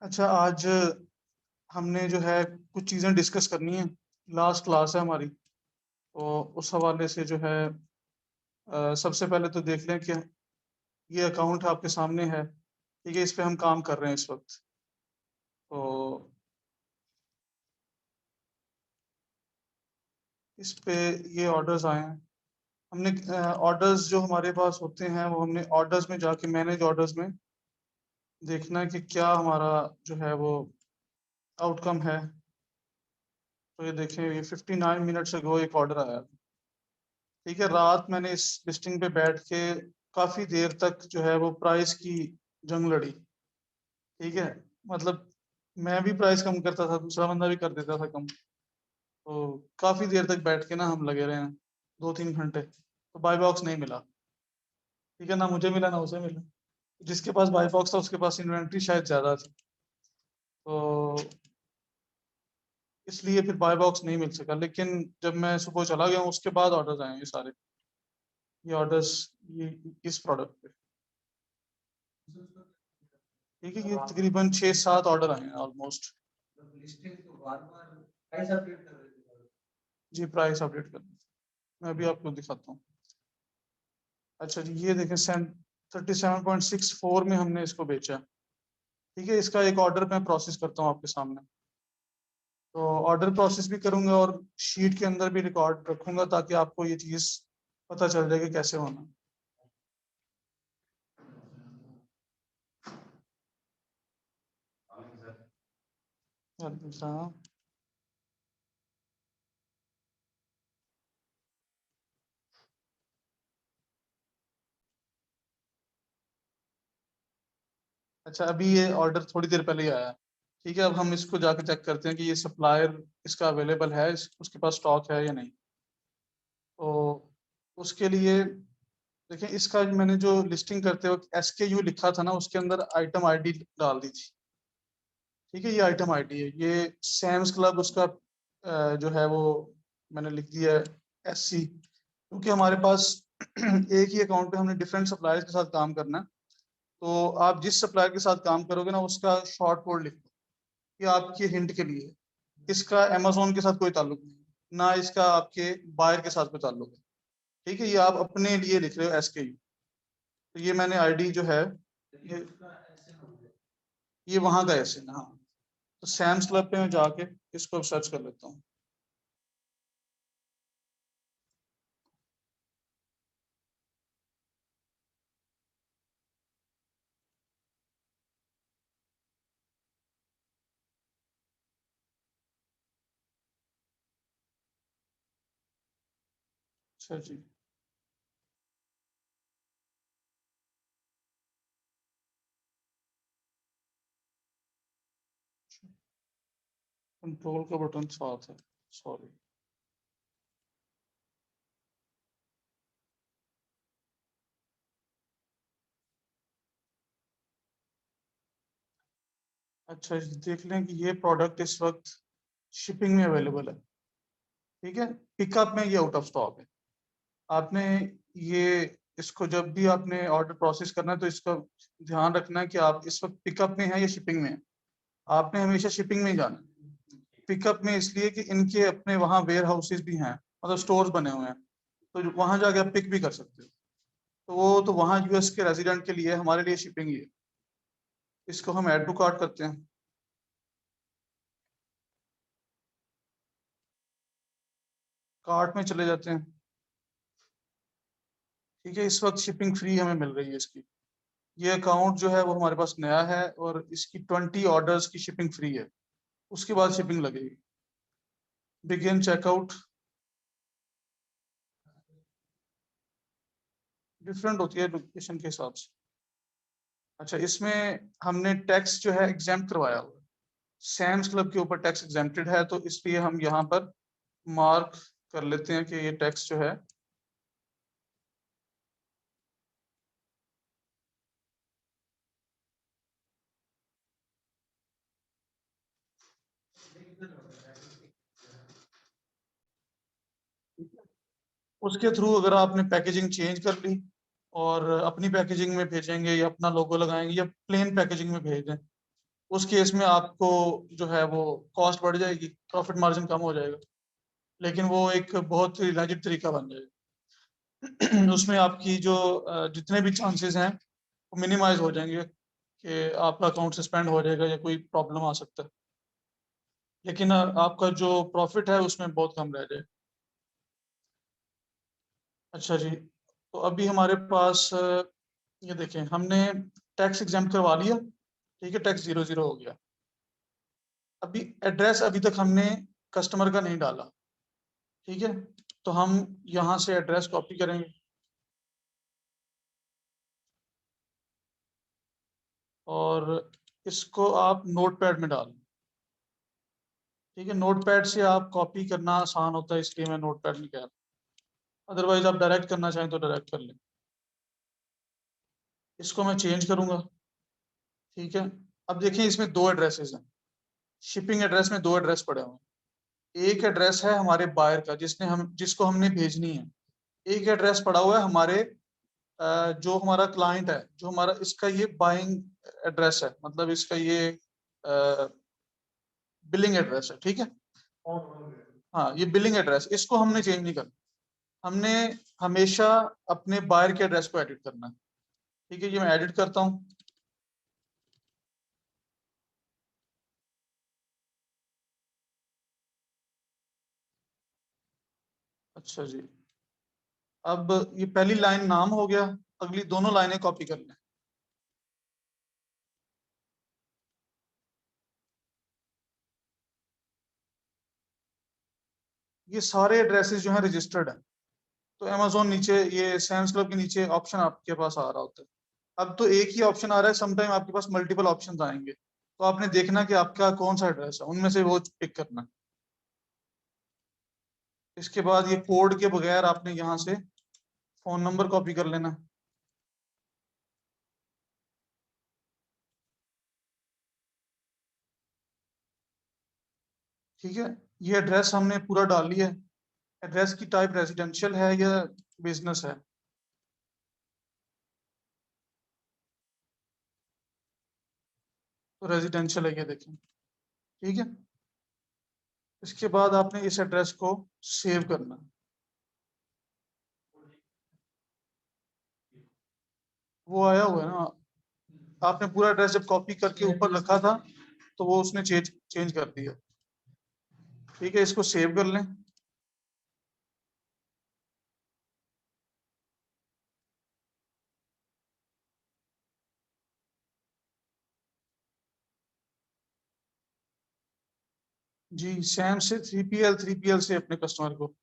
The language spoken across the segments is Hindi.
अच्छा, आज हमने जो है कुछ चीज़ें डिस्कस करनी है। लास्ट क्लास है हमारी, तो उस हवाले से जो है सबसे पहले तो देख लें कि ये अकाउंट आपके सामने है। ठीक है, इस पे हम काम कर रहे हैं इस वक्त। तो इस पे ये ऑर्डर्स आए हैं। हमने ऑर्डर्स जो हमारे पास होते हैं वो हमने ऑर्डर्स में जाके मैनेज ऑर्डर्स में देखना है कि क्या हमारा जो है वो आउटकम है। तो ये देखें, ये 59 मिनट्स अगो एक ऑर्डर आया। ठीक है, रात मैंने इस लिस्टिंग पे बैठ के काफी देर तक जो है वो प्राइस की जंग लड़ी। ठीक है, मतलब मैं भी प्राइस कम करता था, दूसरा बंदा भी कर देता था कम। तो काफी देर तक बैठ के ना हम लगे रहे हैं, 2-3 घंटे। तो बाई बॉक्स नहीं मिला। ठीक है, ना मुझे मिला ना उसे मिला। जिसके पास बाई बॉक्स था उसके पास इन्वेंट्री शायद ज्यादा थी, तो इसलिए फिर बाई बॉक्स नहीं मिल सका। लेकिन जब मैं सुबह चला गया हूँ उसके बाद ऑर्डर आए हैं ये सारे। ये ऑर्डर्स ये इस प्रोडक्ट पे। ठीक है, ये तकरीबन 6-7 ऑर्डर आए हैं ऑलमोस्ट। जी, प्राइस अपडेट कर, मैं भी आपको दिखाता हूँ। अच्छा जी, ये देखें 37.64 में हमने इसको बेचा। ठीक है, इसका एक ऑर्डर मैं प्रोसेस करता हूँ आपके सामने। तो ऑर्डर प्रोसेस भी करूंगा और शीट के अंदर भी रिकॉर्ड रखूंगा ताकि आपको ये चीज़ पता चल जाए कि कैसे होना। हाँ। अच्छा, अभी ये ऑर्डर थोड़ी देर पहले ही आया। ठीक है, अब हम इसको जाके चेक करते हैं कि ये सप्लायर इसका अवेलेबल है, उसके पास स्टॉक है या नहीं। तो उसके लिए देखिए, इसका मैंने जो लिस्टिंग करते वक्त SKU लिखा था ना, उसके अंदर आइटम आईडी डाल दी थी। ठीक है, ये आइटम आईडी है। ये सैम्स क्लब उसका जो है वो मैंने लिख दिया है SC, क्योंकि हमारे पास एक ही अकाउंट पे हमने डिफरेंट सप्लायर्स के साथ काम करना है। तो आप जिस सप्लायर के साथ काम करोगे ना, उसका शॉर्ट कोड लिख दो। ये आपके हिंट के लिए। इसका अमेजोन के साथ कोई ताल्लुक नहीं, ना इसका आपके बायर के साथ कोई ताल्लुक है। ठीक है, ये आप अपने लिए लिख रहे हो SKU। तो ये मैंने आईडी जो है, ये ये वहां का ऐसे ना। हाँ, तो सैम्स क्लब पे मैं जाके इसको सर्च कर लेता हूँ। अच्छा जी, कंट्रोल का बटन साथ है, सॉरी। अच्छा जी, देख लें कि ये प्रोडक्ट इस वक्त शिपिंग में अवेलेबल है। ठीक है, पिकअप में ये आउट ऑफ स्टॉक है। आपने ये इसको जब भी आपने ऑर्डर प्रोसेस करना है तो इसका ध्यान रखना है कि आप इस वक्त पिकअप में है या शिपिंग में है। आपने हमेशा शिपिंग में ही जाना है। पिकअप में इसलिए कि इनके अपने वहाँ वेयर हाउसेज भी हैं, मतलब स्टोर्स बने हुए हैं। तो वहां जाके आप पिक भी कर सकते हो। तो वो तो वहाँ US के रेजिडेंट के लिए, हमारे लिए शिपिंग ही है। इसको हम ऐड टू कार्ट करते हैं। कार्ट में चले जाते हैं। ठीक है, इस वक्त शिपिंग फ्री हमें मिल रही है इसकी। ये अकाउंट जो है वो हमारे पास नया है और इसकी 20 ऑर्डर्स की शिपिंग फ्री है। उसके बाद शिपिंग लगेगी। बिगिन चेकआउट डिफरेंट होती है लोकेशन के हिसाब से। अच्छा, इसमें हमने टैक्स जो है एग्जाम्प्ट करवाया हुआ है। सैम्स क्लब के ऊपर टैक्स एग्जेम्प्टेड है, तो इसलिए हम यहाँ पर मार्क कर लेते हैं कि ये टैक्स जो है। उसके थ्रू अगर आपने पैकेजिंग चेंज कर ली और अपनी पैकेजिंग में भेजेंगे या अपना लोगो लगाएंगे या प्लेन पैकेजिंग में भेज दें, उस केस में आपको जो है वो कॉस्ट बढ़ जाएगी, प्रॉफिट मार्जिन कम हो जाएगा, लेकिन वो एक बहुत ही लॉजिक तरीका बन जाएगा। उसमें आपकी जो जितने भी चांसेस हैं वो मिनिमाइज हो जाएंगे कि आपका अकाउंट सस्पेंड हो जाएगा या कोई प्रॉब्लम आ सकता है, लेकिन आपका जो प्रॉफिट है उसमें बहुत कम रह जाए। अच्छा जी, तो अभी हमारे पास ये देखें, हमने टैक्स एग्जाम करवा लिया, ठीक है, टैक्स 00 हो गया। अभी एड्रेस अभी तक हमने कस्टमर का नहीं डाला, ठीक है, तो हम यहाँ से एड्रेस कॉपी करेंगे और इसको आप नोटपैड में डालें, ठीक है। नोटपैड से आप कॉपी करना आसान होता है, इसलिए मैं नोटपैड में कह रहा हूँ, अदरवाइज आप डायरेक्ट करना चाहें तो डायरेक्ट कर लें। इसको मैं चेंज करूंगा, ठीक है। अब देखिए इसमें दो एड्रेसेस हैं, शिपिंग एड्रेस में दो एड्रेस पड़े हुए हैं। एक एड्रेस है हमारे बायर का जिसको हमने भेजनी है, एक एड्रेस पड़ा हुआ है हमारे जो हमारा क्लाइंट है, जो हमारा इसका ये बाइंग एड्रेस है, मतलब इसका ये बिलिंग एड्रेस है, ठीक है। हाँ, ये बिलिंग एड्रेस, इसको हमने चेंज नहीं करना, हमने हमेशा अपने बायर के एड्रेस को एडिट करना है, ठीक है। ये मैं एडिट करता हूँ। अच्छा जी, अब ये पहली लाइन नाम हो गया, अगली दोनों लाइनें कॉपी कर लें। ये सारे एड्रेसेस जो हैं रजिस्टर्ड हैं, तो अमेजोन नीचे ये सैम्स क्लब के नीचे ऑप्शन आपके पास आ रहा होता है। अब तो एक ही ऑप्शन आ रहा है, समटाइम आपके पास मल्टीपल ऑप्शंस आएंगे, तो आपने देखना कि आपका कौन सा एड्रेस है, उनमें से वो पिक करना है। इसके बाद ये कोड के बगैर आपने यहाँ से फोन नंबर कॉपी कर लेना, ठीक है। ये एड्रेस हमने पूरा डाल लिया है। एड्रेस की टाइप रेजिडेंशियल है या बिजनेस है, तो रेजिडेंशियल है, ये देखें, ठीक है। इसके बाद आपने इस एड्रेस को सेव करना है। वो आया हुआ है ना, आपने पूरा एड्रेस जब कॉपी करके ऊपर रखा था तो वो उसने चेंज चेंज कर दिया, ठीक है। इसको सेव कर लें। जी, सैम से 3PL से अपने कस्टमर को।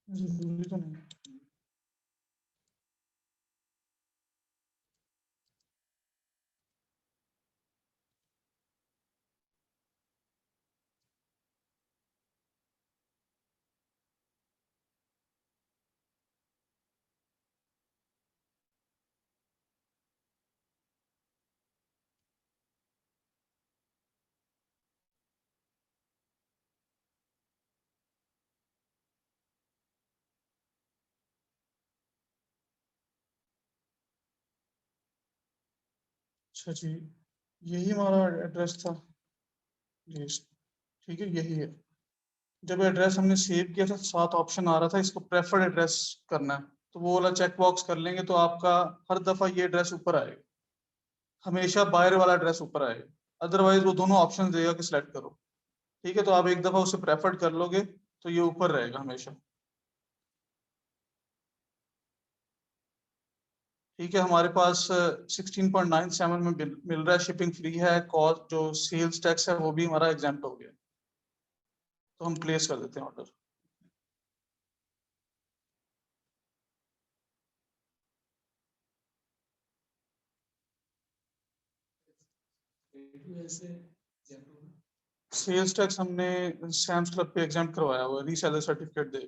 जरूरी तो नहीं। अच्छा जी, यही हमारा एड्रेस था जी, ठीक है, यही है। जब एड्रेस हमने सेव किया था, सात ऑप्शन आ रहा था, इसको प्रेफर्ड एड्रेस करना है, तो वो वाला चेक बॉक्स कर लेंगे तो आपका हर दफा ये एड्रेस ऊपर आएगा, हमेशा बायर वाला एड्रेस ऊपर आएगा। अदरवाइज वो दोनों ऑप्शन देगा कि सिलेक्ट करो, ठीक है। तो आप एक दफा उसे प्रेफर्ड कर लोगे तो ये ऊपर रहेगा हमेशा, ठीक है, हमारे पास 16.97 में मिल रहा है, शिपिंग फ्री है, कॉस्ट जो सेल्स टैक्स है वो भी हमारा एग्जाम्प्ट हो गया, तो हम प्लेस कर देते हैं ऑर्डर। सेल्स टैक्स हमने सैम्स क्लब पे एग्जाम्प्ट करवाया हुआ है, रीसेलर सर्टिफिकेट दे,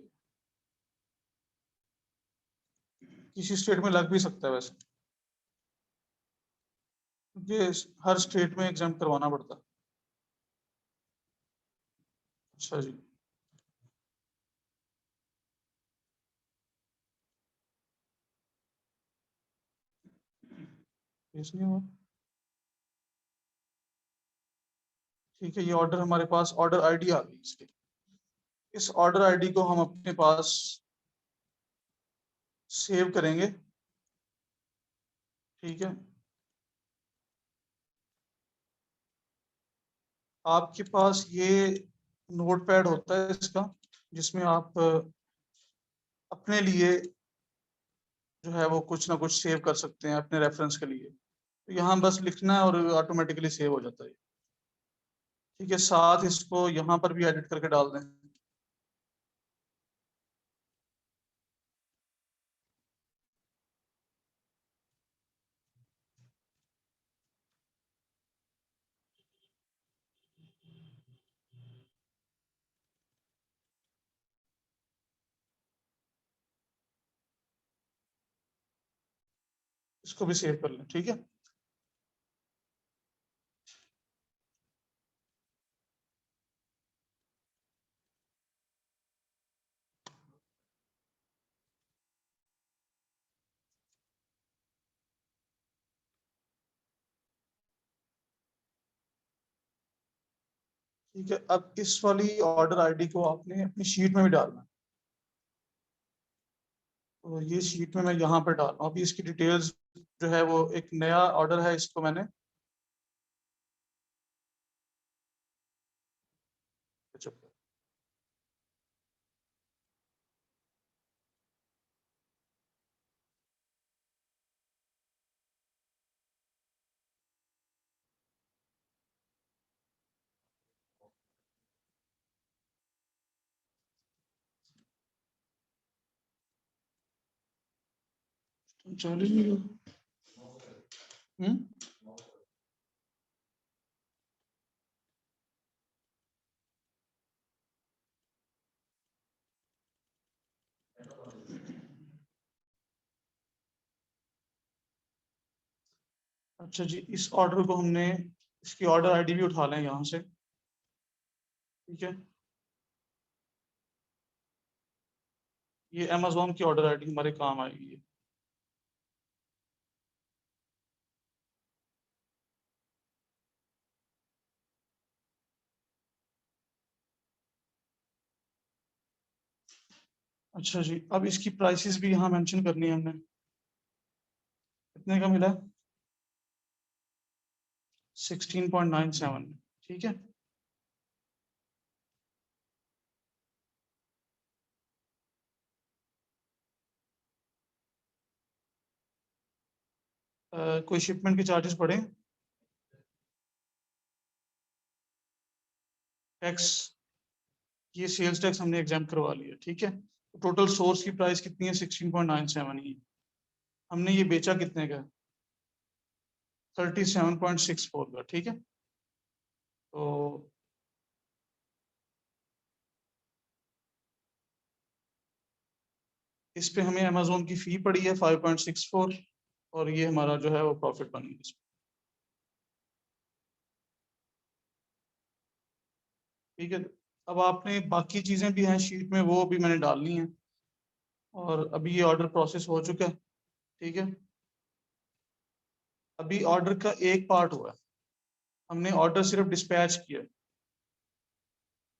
किसी स्टेट में लग भी सकता है वैसे, क्योंकि हर स्टेट में एग्जाम्प्ट करवाना पड़ता है। अच्छा जी, केस नहीं हुआ। ठीक है, ये ऑर्डर हमारे पास ऑर्डर आईडी आ गई इसकी। इस ऑर्डर आईडी को हम अपने पास सेव करेंगे। ठीक है, आपके पास ये नोट पैड होता है इसका, जिसमें आप अपने लिए जो है वो कुछ ना कुछ सेव कर सकते हैं अपने रेफरेंस के लिए। तो यहाँ बस लिखना है और ऑटोमेटिकली सेव हो जाता है। ठीक है, साथ इसको यहाँ पर भी एडिट करके डाल दें। इसको भी सेव कर लें। ठीक है, ठीक है, अब इस वाली ऑर्डर आईडी को आपने अपनी शीट में भी डालना है। तो ये शीट में मैं यहाँ पर डाल रहा हूँ। अभी इसकी डिटेल्स जो है वो एक नया ऑर्डर है, इसको मैंने चलिए। हम्म, अच्छा जी, इस ऑर्डर को हमने, इसकी ऑर्डर आईडी भी उठा लें यहाँ से। ठीक है, ये अमेजोन की ऑर्डर आईडी हमारे काम आएगी है। अच्छा जी, अब इसकी प्राइसेस भी यहाँ मेंशन करनी है हमने। कितने का मिला? 16.97। ठीक है, कोई शिपमेंट के चार्जेस पड़े? टैक्स, ये सेल्स टैक्स हमने एग्जाम करवा लिया। ठीक है, टोटल सोर्स की प्राइस कितनी है? 16.97 ही। हमने ये बेचा कितने का? 37.64 का। ठीक है, तो इस पे हमें अमेजोन की फी पड़ी है 5.64, और ये हमारा जो है वो प्रॉफिट बन गया। ठीक है, अब आपने बाकी चीजें भी हैं शीट में, वो भी मैंने डालनी है। और अभी ये ऑर्डर प्रोसेस हो चुका है। ठीक है, अभी ऑर्डर का एक पार्ट हुआ है, हमने ऑर्डर सिर्फ डिस्पैच किया।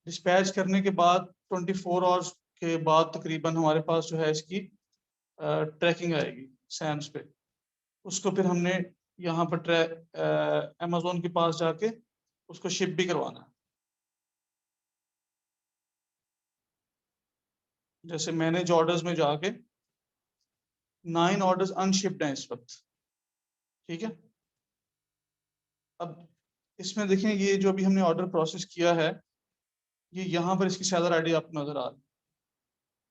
डिस्पैच करने के बाद 24 आवर्स के बाद तकरीबन हमारे पास जो है इसकी ट्रैकिंग आएगी सैम्स पे। उसको फिर हमने यहाँ पर अमेजोन के पास जाके उसको शिप भी करवाना है। जैसे मैनेज ऑर्डर्स में जाके 9 ऑर्डर्स अनशिप्ड हैं इस वक्त, ठीक है। अब इसमें देखें, ये जो अभी हमने ऑर्डर प्रोसेस किया है, ये यहाँ पर इसकी सेलर आईडी आपको नजर आ रही है,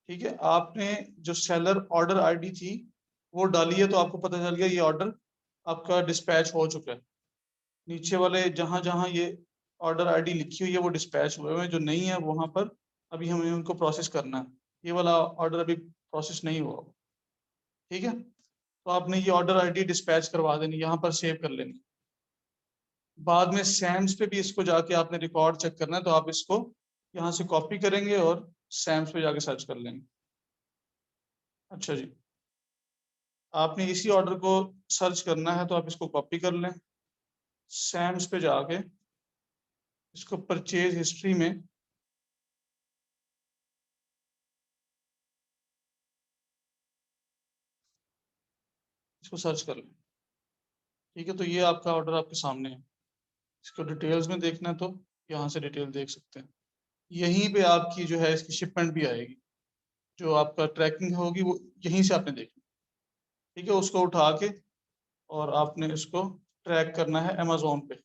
ठीक है। आपने जो सेलर ऑर्डर आईडी थी वो डाली है, तो आपको पता चल गया ये ऑर्डर आपका डिस्पैच हो चुका है। नीचे वाले जहां जहां ये ऑर्डर आईडी लिखी हुई है वो डिस्पैच हुए हुए हैं, जो नहीं है वहां पर अभी हमें उनको प्रोसेस करना है। ये वाला ऑर्डर अभी प्रोसेस नहीं हुआ, ठीक है। तो आपने ये ऑर्डर आईडी डिस्पैच करवा देनी, यहाँ पर सेव कर लेनी। बाद में सैम्स पे भी इसको जाके आपने रिकॉर्ड चेक करना है, तो आप इसको यहाँ से कॉपी करेंगे और सैम्स पे जाके सर्च कर लेंगे। अच्छा जी, आपने इसी ऑर्डर को सर्च करना है, तो आप इसको कॉपी कर लें, सैम्स पे जाके इसको परचेज हिस्ट्री में इसको सर्च कर लें, ठीक है। तो ये आपका ऑर्डर आपके सामने है। इसको डिटेल्स में देखना है तो यहाँ से डिटेल देख सकते हैं। यहीं पे आपकी जो है इसकी शिपमेंट भी आएगी, जो आपका ट्रैकिंग होगी वो यहीं से आपने देखना, ठीक है। उसको उठा के और आपने इसको ट्रैक करना है अमेजोन पे।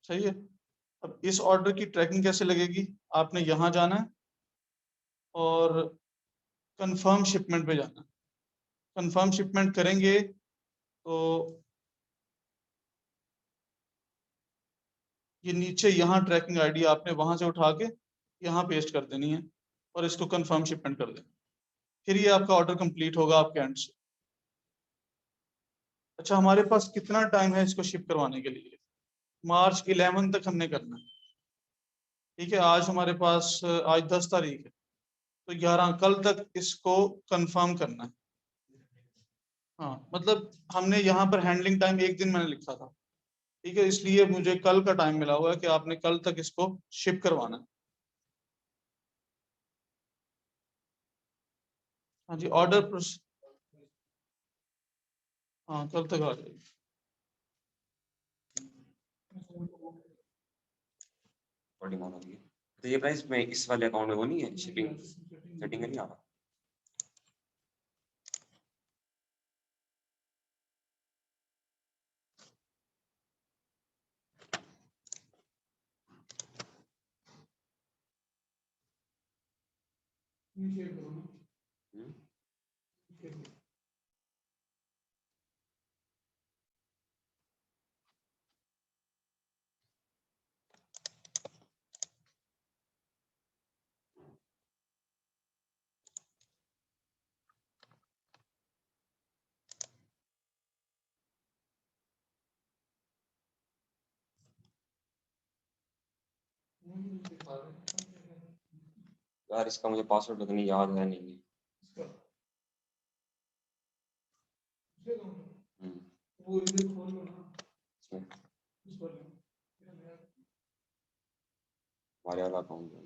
सही है। अब इस ऑर्डर की ट्रैकिंग कैसे लगेगी, आपने यहाँ जाना है और कंफर्म शिपमेंट पे जाना है। कंफर्म शिपमेंट करेंगे तो ये नीचे यहाँ ट्रैकिंग आईडी आपने वहां से उठा के यहाँ पेस्ट कर देनी है और इसको कंफर्म शिपमेंट कर देना। फिर ये आपका ऑर्डर कंप्लीट होगा आपके एंड से। अच्छा, हमारे पास कितना टाइम है इसको शिप करवाने के लिए? मार्च 11 तक हमने करना है, ठीक है। आज हमारे पास आज 10 तारीख है, तो 11 कल तक इसको कंफर्म करना है। हाँ, मतलब हमने यहाँ पर हैंडलिंग टाइम एक दिन मैंने लिखा था, ठीक है, इसलिए मुझे कल का टाइम मिला हुआ है कि आपने कल तक इसको शिप करवाना है। हाँ जी, ऑर्डर, हाँ कल तक आ जाएगी। डिमांड होगी। तो ये प्राइस में इस वाले अकाउंट में वो नहीं है, शिपिंग सेटिंग नहीं आ रहा। यार इसका मुझे पासवर्ड तो नहीं याद है, नहीं है। वो इधर खोल लो ना, इस पर हमारे वाला अकाउंट है,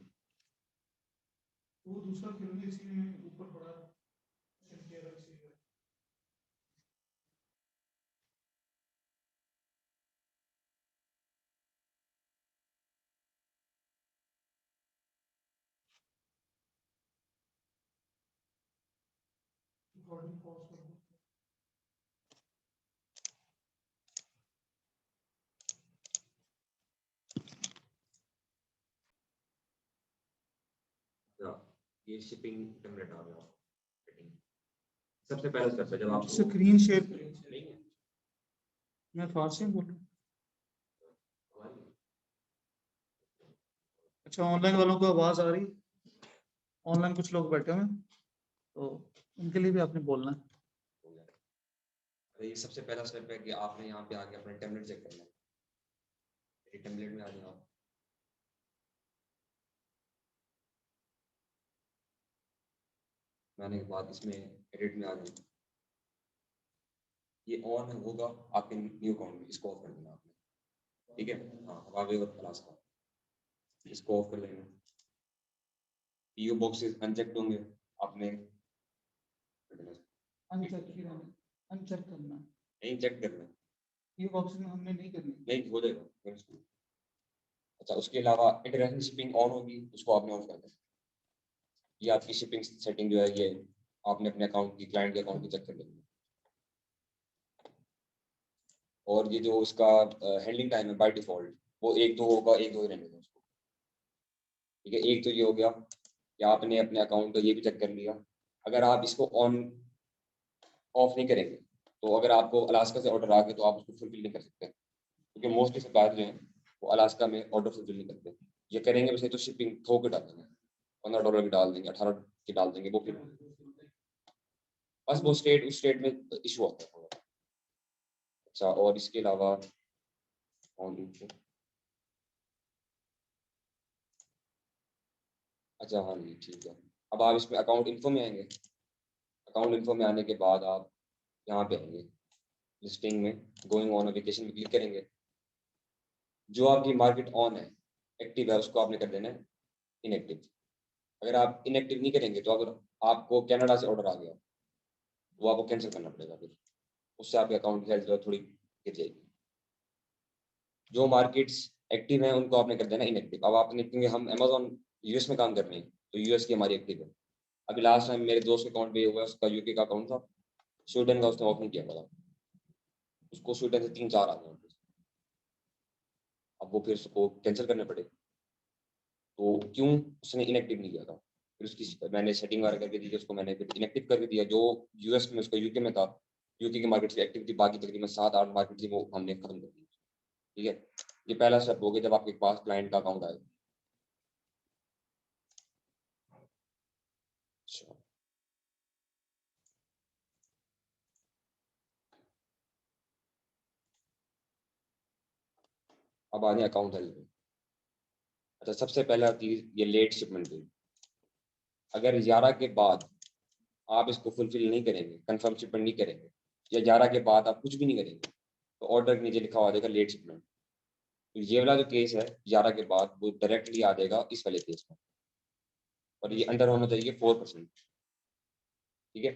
वो दूसरा फिर भी इसी में ऊपर पड़ा है। ये शिपिंग टेम्पलेट आ गया। सबसे पहले स्टेप है जब आप स्क्रीन शेयर करें। मैं फारसी में बोल रहा हूँ। अच्छा, ऑनलाइन वालों को आवाज आ रही? ऑनलाइन कुछ लोग बैठे हुए हैं, तो उनके लिए भी आपने बोलना है। ये सबसे पहला स्टेप है कि आपने यहाँ पे आके अपना टेम्पलेट चेक करना है। टेम्पलेट में आ जाओ आप। मैंने के बाद इसमें एडिट में आ जाए, ये ऑन होगा आपके न्यू अकाउंट में, इसको ऑफ कर देना आपने, ठीक है। हाँ, अब आगे और क्लास का इसको ऑफ कर लेना। पीओ बॉक्सेस अनचेक होंगे आपने अनचेक करना, नहीं चेक करना, ये बॉक्स में हमने नहीं करनी, नहीं हो जाएगा। अच्छा, उसके अलावा इंटरनेशनल शिपिंग ऑन होगी, उसको आपने ऑफ कर देना। ये आपकी शिपिंग सेटिंग जो है ये आपने अपने अकाउंट की, क्लाइंट के अकाउंट की चेक कर लेंगे। और ये जो इसका हैंडलिंग टाइम है बाय डिफॉल्ट वो 1-2 होगा, 1-2 ही रहने दें उसको। ठीक है, एक तो ये हो गया कि आपने अपने अकाउंट का ये भी चेक कर लिया। अगर आप इसको ऑन ऑफ नहीं करेंगे तो अगर आपको अलास्का से ऑर्डर आ गए तो आप उसको फुलफिल नहीं कर सकते, क्योंकि मोस्टली सप्लायर जो हैं वो अलास्का में ऑर्डर फुलफिल नहीं करते। ये करेंगे वैसे तो शिपिंग थोक के डालेंगे, $15 की डाल देंगे, 18 की डाल देंगे, वो फिर बस वो स्टेट उस स्टेट में इशू होता है थोड़ा। अच्छा, और इसके अलावा अच्छा हाँ जी ठीक है। अब आप इसमें अकाउंट इन्फो में आएंगे। अकाउंट इन्फो में आने के बाद आप यहाँ पे आएंगे, लिस्टिंग में गोइंग ऑन एप्लीकेशन में क्लिक करेंगे। जो आपकी मार्केट ऑन है, एक्टिव है, उसको आपने कर देना है इनएक्टिव। अगर आप इनएक्टिव नहीं करेंगे तो अगर आपको कनाडा से ऑर्डर आ गया वो आपको कैंसिल करना पड़ेगा, फिर उससे आपके अकाउंट की हेल्थ थोड़ी गिर जाएगी। जो मार्केट्स एक्टिव हैं उनको आपने कर देना इनएक्टिव। अब आपने, क्योंकि हम अमेजोन यूएस में काम कर रहे हैं तो यूएस की हमारी एक्टिव है। अभी लास्ट टाइम मेरे दोस्त के अकाउंट पे हुआ, उसका यूके का अकाउंट था, स्वीडन का उसने ओपन किया था, उसको स्वीडन से 3-4 आ गए। अब वो फिर उसको कैंसिल करने पड़े, तो क्यों उसने इनएक्टिव नहीं किया था। फिर उसकी मैंने सेटिंग वगैरह करके दी, उसको मैंने फिर इनएक्टिव करके दिया। जो यूएस में उसका यूके में था, यूके की मार्केट से एक्टिव थी, बाकी तकरीबन 7-8 मार्केट थी वो हमने खत्म कर दी। ठीक है, ये पहला स्टेप हो गया जब आपके पास क्लाइंट का अकाउंट आएगा। अच्छा, अब आ जाए अकाउंट हेल्थ में। अच्छा, सबसे पहला चीज ये लेट शिपमेंट बिल। अगर 11 के बाद आप इसको फुलफिल नहीं करेंगे, कंफर्म शिपमेंट नहीं करेंगे, या 11 के बाद आप कुछ भी नहीं करेंगे, तो ऑर्डर के नीचे लिखा हुआ देगा लेट शिपमेंट। तो ये वाला जो केस है 11 के बाद वो डायरेक्टली आ जाएगा इस वाले केस में, और ये अंडर होना चाहिए 4%। ठीक है,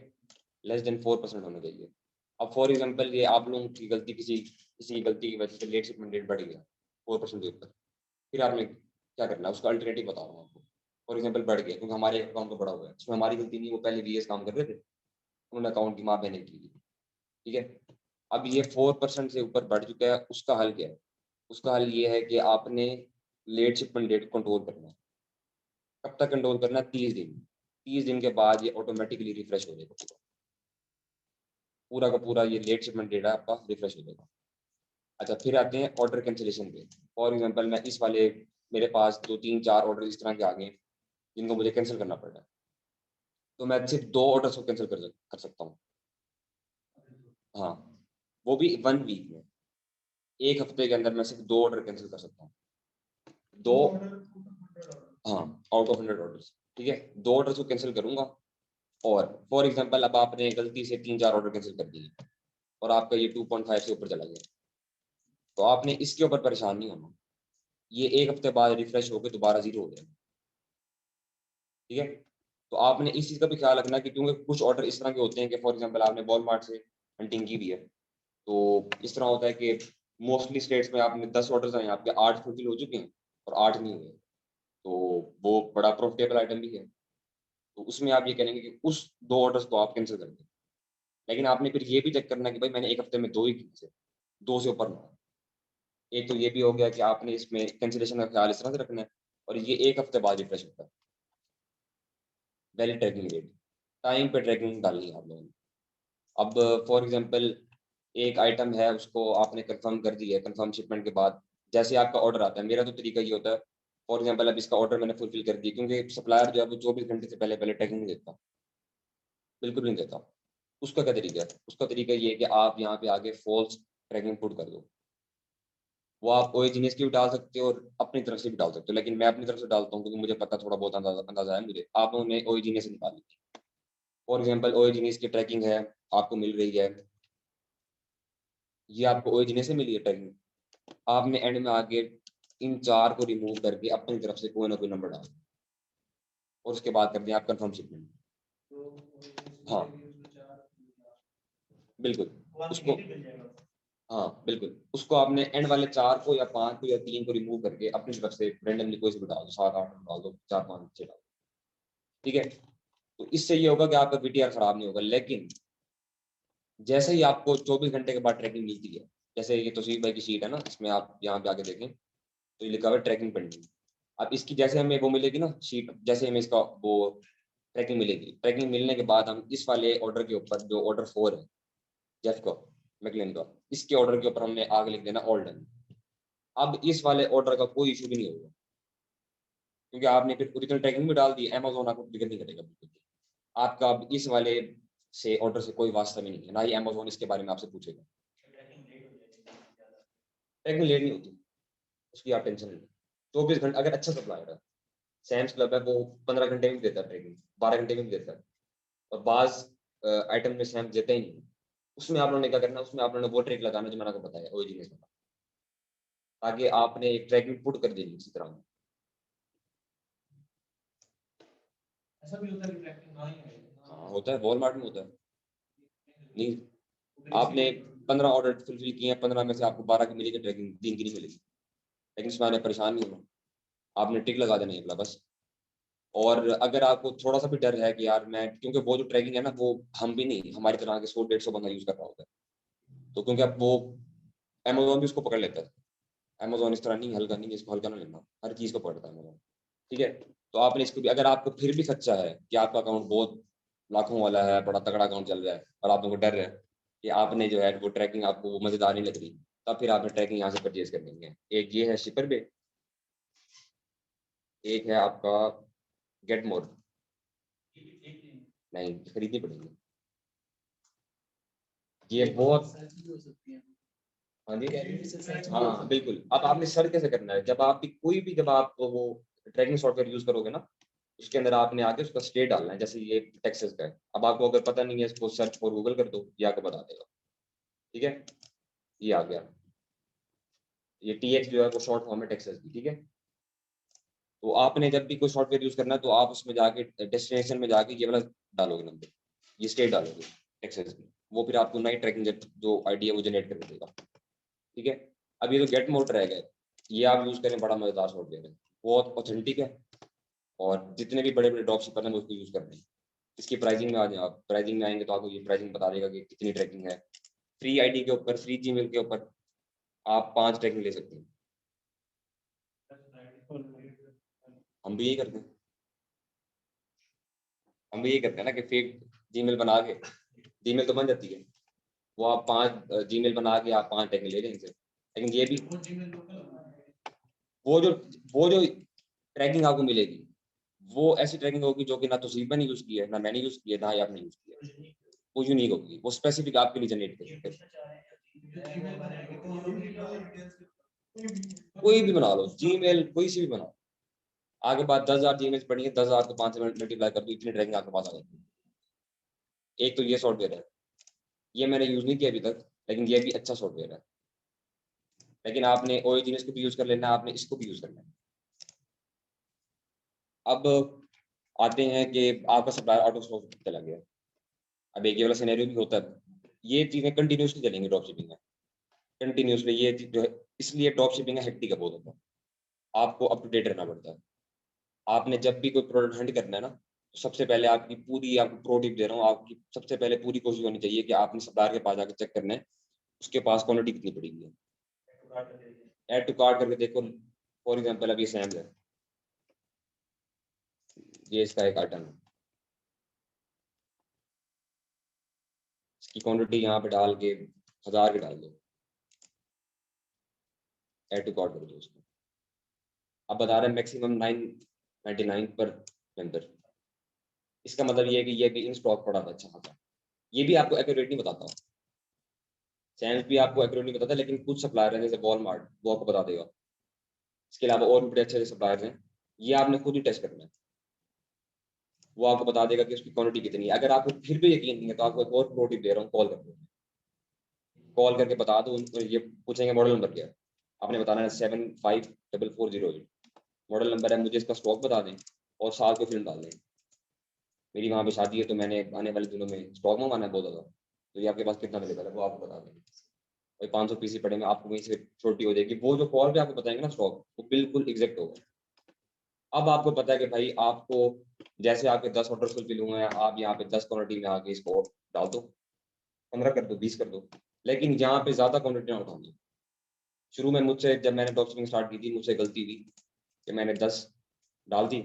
लेस देन 4% होना चाहिए। अब फॉर एग्जाम्पल ये आप लोगों की गलती, किसी किसी की गलती की वजह से लेट शिपमेंट डेट बढ़ गया 4% के ऊपर, फिर आपने क्या करना है, उसका अल्टरनेटिव बता रहा हूँ आपको। फॉर एग्जाम्पल बढ़ गया क्योंकि हमारे अकाउंट को बढ़ा हुआ है, उसमें हमारी गलती नहीं, वो पहले वीएस काम कर रहे थे, उन्होंने अकाउंट की माँ बहने की थी। ठीक है, अब ये 4% से ऊपर बढ़ चुका है, उसका हल क्या है? उसका हल ये है कि आपने लेट शिपमेंट डेट कंट्रोल करना है। कब तक कंट्रोल करना है? 30 दिन। 30 दिन के बाद ये ऑटोमेटिकली रिफ्रेश हो जाएगा, पूरा का पूरा ये लेट शिपमेंट डेटा आपका रिफ्रेश हो जाएगा। अच्छा, फिर आते हैं ऑर्डर कैंसिलेशन पे। फॉर एग्जांपल मैं इस वाले, मेरे पास 2-3-4 ऑर्डर इस तरह के आ गए जिनको मुझे कैंसिल करना पड़ रहा है, तो मैं सिर्फ 2 ऑर्डर्स को कैंसिल कर सकता हूँ। हाँ, वो भी 1 वीक में, 1 हफ्ते के अंदर मैं सिर्फ 2 ऑर्डर कैंसिल कर सकता हूँ। 2, हाँ, आउट ऑफ 100 ऑर्डर्स। ठीक है, 2 ऑर्डर्स को कैंसिल करूंगा। और फॉर एग्जांपल अब आपने गलती से 3-4 ऑर्डर कैंसिल कर दिए और आपका ये 2.5 से ऊपर चला गया, तो आपने इसके ऊपर परेशान नहीं होना। ये 1 हफ्ते बाद रिफ्रेश होकर दोबारा 0 हो जाएगा। ठीक है, तो आपने इस चीज का भी ख्याल रखना कि क्योंकि कुछ ऑर्डर इस तरह के होते हैं कि फॉर एग्जांपल आपने वॉलमार्ट से हंटिंग की भी है, तो इस तरह होता है कि मोस्टली स्टेट्स में आपने 10 ऑर्डर हैं, आपके 8 फुलफिल हो चुके हैं और 8 नहीं हुए, तो वो बड़ा प्रॉफिटेबल आइटम भी है, तो उसमें आप ये करेंगे कि उस 2 ऑर्डर्स को आप कैंसिल कर दें। लेकिन आपने फिर ये भी चेक करना कि भाई मैंने 1 हफ्ते में 2 ही किए थे, 2 से ऊपर ना हो। एक तो ये भी हो गया कि आपने इसमें कैंसिलेशन का ख्याल इस तरह से रखना है, और ये 1 हफ्ते बाद रिफ्रेश होता है। वैलिड ट्रैकिंग डेट, टाइम पे ट्रैकिंग डालनी है आप लोगों ने। अब फॉर एग्जांपल एक आइटम है, उसको आपने कंफर्म कर दिया है, कंफर्म शिपमेंट के बाद जैसे आपका ऑर्डर आता है, मेरा तो तरीका ये होता है, फॉर एग्जांपल अब इसका ऑर्डर मैंने फुलफिल कर दिया, क्योंकि सप्लायर जो है वो 24 घंटे से पहले पहले ट्रैकिंग नहीं देता, बिल्कुल नहीं देता। उसका क्या तरीका है? उसका तरीका ये है कि आप यहाँ पे आगे फॉल्स ट्रैकिंग पुट कर दो। वो आप ओएजीएस की भी डाल सकते हो और अपनी तरफ से भी डाल सकते हो, लेकिन मैं अपनी तरफ से डालता हूँ क्योंकि मुझे पता थोड़ा बहुत अंदाजा है मुझे। आप लोगों ने ओएजीएस से निकाली, फॉर एग्जांपल ओएजीएस की ट्रैकिंग है, आपको मिल रही है, ये आपको ओएजीएस से मिली है ट्रैकिंग, आपने एंड में आके इन 4 को रिमूव करके अपनी तरफ से कोई ना कोई नंबर डाल, और उसके बाद कर दिया आप कंफर्म शिपमेंट। हाँ बिल्कुल, उसको, हाँ बिल्कुल, उसको आपने एंड वाले 4 को या 5 को या 3 को रिमूव करके अपनी तरफ से रेंडमली कोई से भी डाल दो, 7-8 डाल दो, 4-5 डाल दो। ठीक है। तो इससे ये होगा कि आपका वीटीआर खराब नहीं होगा। लेकिन जैसे ही आपको 24 घंटे के बाद ट्रैकिंग मिलती है, जैसे ये तौसीफ भाई की शीट है ना, इसमें आप यहाँ पे आके देखें तो ये लिखा हुआ है ट्रैकिंग पेंडिंग। अब इसकी जैसे हमें वो मिलेगी ना शीट, जैसे हमें इसका वो ट्रैकिंग मिलेगी, ट्रैकिंग मिलने के बाद हम इस वाले ऑर्डर के ऊपर, जो ऑर्डर 4 है जेफ का, मैकलेन का, इसके ऑर्डर के ऊपर हमने आगे लिख देना ऑल डन। अब इस वाले ऑर्डर का कोई इशू भी नहीं होगा, क्योंकि आपने फिर ओरिजिनल ट्रैकिंग भी डाल दी, अमेजोन आपको ट्रिगर नहीं करेगा बिल्कुल भी। आपका अब इस वाले से ऑर्डर से कोई वास्ता भी नहीं है, ना ही अमेजोन इसके बारे में आपसे पूछेगा। ट्रैकिंग लेट नहीं होती, उसकी आप टेंशन नहीं। 24 घंटे अगर अच्छा सप्लायर है, सैम्स क्लब है, वो 15 घंटे में भी देता है ट्रैकिंग, 12 घंटे में भी देता है। और बाज आइटम में सैम्स देते ही नहीं। उसमें आप लोगों ने क्या करना है, उसमें आप लोगों ने वो ट्रिक लगाना जो मैंने आपको बताया ओरिजिनल का, ताकि आपने एक ट्रैकिंग पुट कर देनी इसी तरह। ऐसा भी होता है कि ट्रैकिंग ना ही है। हाँ होता है, वॉलमार्ट में होता है। नहीं, आपने 15 ऑर्डर फुलफिल किए हैं, 15 में से आपको 12 की मिलेगी ट्रैकिंग, 3 की नहीं मिलेगी। लेकिन इसमें आने परेशान नहीं होना, आपने टिक लगा देना है अपना बस। और अगर आपको थोड़ा सा भी डर है कि यार मैं, क्योंकि वो जो ट्रैकिंग है ना, वो हम भी नहीं, हमारी तरह के 100-150 बंदा यूज कर रहा होता है। तो क्योंकि अब वो अमेजोन भी उसको पकड़ लेता है। अमेजोन इस तरह नहीं, हल्का नहीं, इसको हल्का ना लेना, हर चीज को पकड़ता है अमेजोन। ठीक है। तो आपने इसको भी, अगर आपको फिर भी खर्चा है कि आपका अकाउंट बहुत लाखों वाला है, बड़ा तगड़ा अकाउंट चल रहा है, और आपको डर है कि आपने जो है वो ट्रैकिंग आपको वो मजेदार नहीं लग रही, तब फिर आपने ट्रैकिंग यहाँ से परचेज कर लेंगे। एक ये है शिपर पे, एक है आपका गेट मोर। नहीं, खरीदनी पड़ेगी ये बहुत। हाँ जी, हाँ बिल्कुल। अब आपने सर्च कैसे करना है, जब आप भी कोई भी, जब आप वो ट्रैकिंग सॉफ्टवेयर यूज करोगे ना, उसके अंदर आपने आके उसका स्टेट डालना है। जैसे ये टेक्सास का है, अब आपको अगर पता नहीं है, इसको सर्च फॉर गूगल कर दो, ये आपको बता देगा। ठीक है, ये आ गया। ये TX जो है वो शॉर्ट फॉर्म है टेक्सास की। ठीक है। तो आपने जब भी कोई सॉफ्टवेयर यूज करना है, तो आप उसमें जाके डेस्टिनेशन में जाके ये वाला डालोगे नंबर, ये स्टेट डालोगे टेक्सास की, वो फिर आपको नई ट्रैकिंग जो आईडी है वो जनरेट कर देगा। ठीक है। अब ये जो गेट मोड रह गए, ये आप यूज करें, बड़ा मजेदार सॉफ्टवेयर है, बहुत ऑथेंटिक है। और जितने भी बड़े बड़े ड्रॉप शिपर हैं वो उसको यूज कर रहे हैं। इसकी प्राइसिंग में आ जाए, आप प्राइसिंग में आएंगे तो आपको ये प्राइसिंग बता देगा कि कितनी ट्रैकिंग है। फ्री आईडी के ऊपर, फ्री जीमेल के ऊपर आप 5 ट्रैकिंग ले सकते हैं। हम भी यही करते हैं, हम भी यही करते हैं ना कि फेक जीमेल बना के, जीमेल तो बन जाती है, वो आप 5 जीमेल बना के आप 5 ट्रैकिंग ले रहे हैं इनसे। लेकिन ये भी वो जो वो जो ट्रैकिंग आपको मिलेगी, वो ऐसी ट्रैकिंग होगी जो कि ना तो सीपा ने यूज की है, ना मैंने यूज की है, ना ही आपने यूज किया है। वो यूनिक होगी, वो स्पेसिफिक आपके लिए जनरेट करेगी। कोई भी बना लो जीमेल, कोई सी भी बनाओ, आगे बाद 10,000 जीमेल पड़ी है, 10,000 को 5 से मल्टीप्लाई कर दो, इतनी ट्रैकिंग आपके पास आ जाती है। एक तो ये सॉफ्टवेयर है, ये मैंने यूज नहीं किया अभी तक, लेकिन ये भी अच्छा सॉफ्टवेयर है। लेकिन आपने ओरिजिनल को भी यूज कर लेना है, आपने इसको भी यूज करना है। अब आते हैं कि आपका सप्लायर आउट ऑफ स्टॉक चला गया। अब एक ये वाला सिनेरियो भी होता है, ये चीजें कंटिन्यूसली चलेंगी ड्रॉप शिपिंग में, कंटिन्यूसली ये चीज जो है, इसलिए ड्रॉप शिपिंग है हेक्टिक है बहुत होता है, आपको अप टू डेट रहना पड़ता है। आपने जब भी कोई प्रोडक्ट हैंड करना है ना, तो सबसे पहले आपकी पूरी, आपको प्रो टिप दे रहा हूँ, आपकी सबसे पहले पूरी कोशिश होनी चाहिए कि आपने सप्लायर के पास जाकर चेक करना है उसके पास क्वालिटी कितनी पड़ी हुई है। ऐड टू कार्ट करके देखो, फॉर एग्जाम्पल अभी सैम्स है, ये इसका एक आइटम है, इसकी क्वांटिटी यहाँ पे डाल के 1000 की डाल दो, ऐड टू कार्ट कर दो उसको। अब बता रहे हैं मैक्सिमम 999 पर मेंबर। इसका मतलब ये है कि ये भी इन स्टॉक पड़ा था अच्छा खासा। ये भी आपको एक्यूरेट नहीं बताता, सैम्स भी आपको एक्यूरेट नहीं बताता, लेकिन कुछ सप्लायर हैं जैसे वॉलमार्ट, वो आपको बता देगा। इसके अलावा और भी बड़े अच्छे सप्लायर्स हैं, ये आपने खुद ही टेस्ट करना है, वो आपको बता देगा कि उसकी क्वांटिटी कितनी है। अगर आपको फिर भी यकीन नहीं है, तो आपको एक और प्रो टिप दे रहा हूँ, कॉल कर दो, कॉल करके बता दो उनको, ये पूछेंगे मॉडल नंबर क्या है, आपने बताना है 754408 मॉडल नंबर है, मुझे इसका स्टॉक बता दें और साल को फिल्म डाल दें। मेरी वहाँ पे शादी है, तो मैंने आने वाले दिनों में स्टॉक मंगवाना है बहुत ज़्यादा, तो ये आपके पास कितना अवेलेबल है वो आपको बता दें। भाई 500 पीस ही पड़ेंगे, आपको वहीं से छोटी हो जाएगी। वो जो कॉल पे आपको बताएंगे ना स्टॉक, वो बिल्कुल एग्जैक्ट होगा। अब आपको पता है कि भाई आपको जैसे आपके 10 ऑर्डर फुलफिल हुए हैं, आप यहाँ पे 10 क्वांटिटी में आके इसको डाल दो, 15 कर दो, 20 कर दो, लेकिन यहाँ पे ज़्यादा क्वांटिटी ना उठानी। शुरू में मुझसे जब मैंने ड्रॉप शिपिंग स्टार्ट की थी, मुझसे गलती हुई कि मैंने 10 डाल दी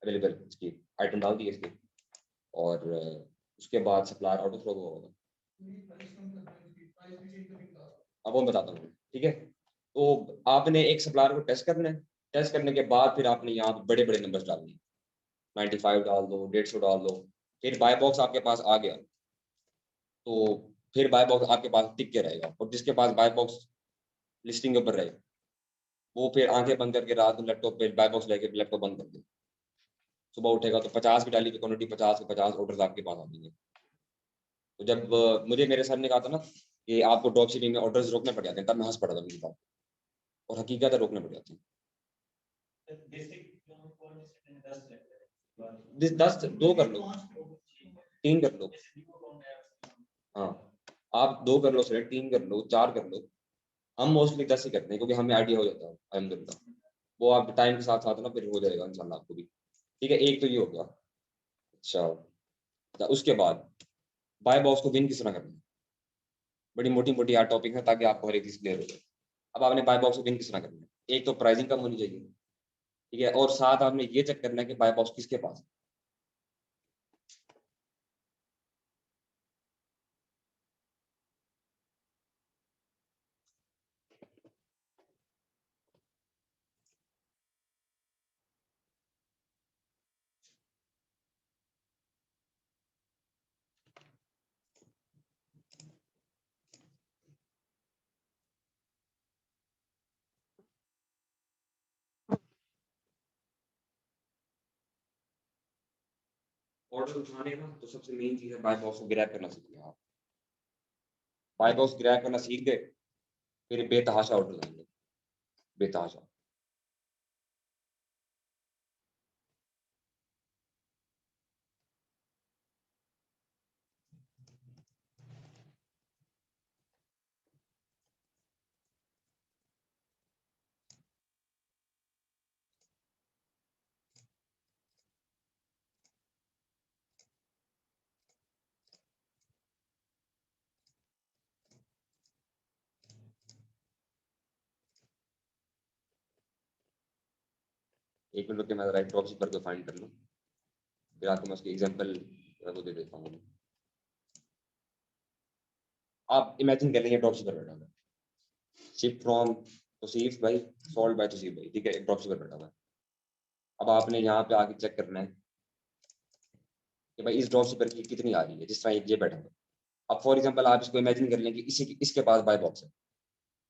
अवेलेबल इसकी आइटम डाल दी इसकी, और उसके बाद सप्लायर ऑटो फ्लो हुआ होगा। अब वो बताता हूँ, ठीक है। तो आपने एक सप्लायर को टेस्ट करना है, टेस्ट करने के बाद फिर आपने यहाँ पे बड़े बड़े नंबर्स डालने हैं, 95 डाल दो, 150 डाल दो। फिर बाय बॉक्स आपके पास आ गया तो फिर बाय बॉक्स आपके पास टिक के रहेगा, और जिसके पास बाय बॉक्स लिस्टिंग के ऊपर रहेगा वो फिर आंखें बंद करके रात में लैपटॉप पे बाय बॉक्स लेके लैपटॉप बंद कर दे, सुबह उठेगा तो 50 की डाली की क्वांटिटी, 50 के 50 ऑर्डर आपके पास आ जाएंगे। तो जब मुझे मेरे सर ने कहा था ना कि आपको ड्रॉप शिपिंग में ऑर्डर्स रोकने पड़ जाते हैं, तब मैं हंस पड़ा था उनकी बात, और हकीकत है रोकने पड़ जाते हैं। 10 दो कर लो, 3 कर लो, हाँ आप 2 कर लो सिलेक्ट, 3 कर लो, 4 कर लो। हम मोस्टली 10 ही करते हैं क्योंकि हमें आइडिया हो जाता है अल्हम्दुलिल्लाह। वो आप टाइम के साथ साथ ना फिर हो जाएगा इंशाल्लाह आपको भी। ठीक है, एक तो ये हो गया। अच्छा, तो उसके बाद बाय बॉक्स को विन किस तरह करना है, बड़ी मोटी मोटी यार टॉपिक है ताकि आपको हर एक चीज क्लियर हो जाए। अब आपने बाय बॉक्स को विन किस तरह करना है, एक तो प्राइसिंग कम होनी चाहिए, ठीक है, और साथ आपने ये चेक करना है कि बाय बॉक्स किसके पास है। ऑर्डर उठाने ना तो सबसे मेन चीज है बाय बॉक्स को ग्रैब करना सीखना है आप। बाय बॉक्स ग्रैब करना सीख गए फिर बेतहाशा ऑर्डर लाएंगे, बेतहाशा। एक मिनट के मैं राइट ड्रॉप शिपर को फाइंड कर लूँ, फिर आपको मैं उसकी एग्जांपल वो दे देता हूँ। आप इमेजिन कर लेंगे ड्रॉप शिपर बैठा हुआ है, शिप फ्रॉम तोसीफ भाई, सोल्ड बाय तोसीफ भाई, ठीक है, एक ड्रॉप शिपर बैठा हुआ है। अब आपने यहाँ पे आके चेक करना है कि भाई इस ड्रॉप शिपर की कितनी आ रही है, जिस तरह ये बैठा हुआ है। अब फॉर एग्जांपल आप इसको इमेजिन कर लें कि इसके पास बाय बॉक्स है,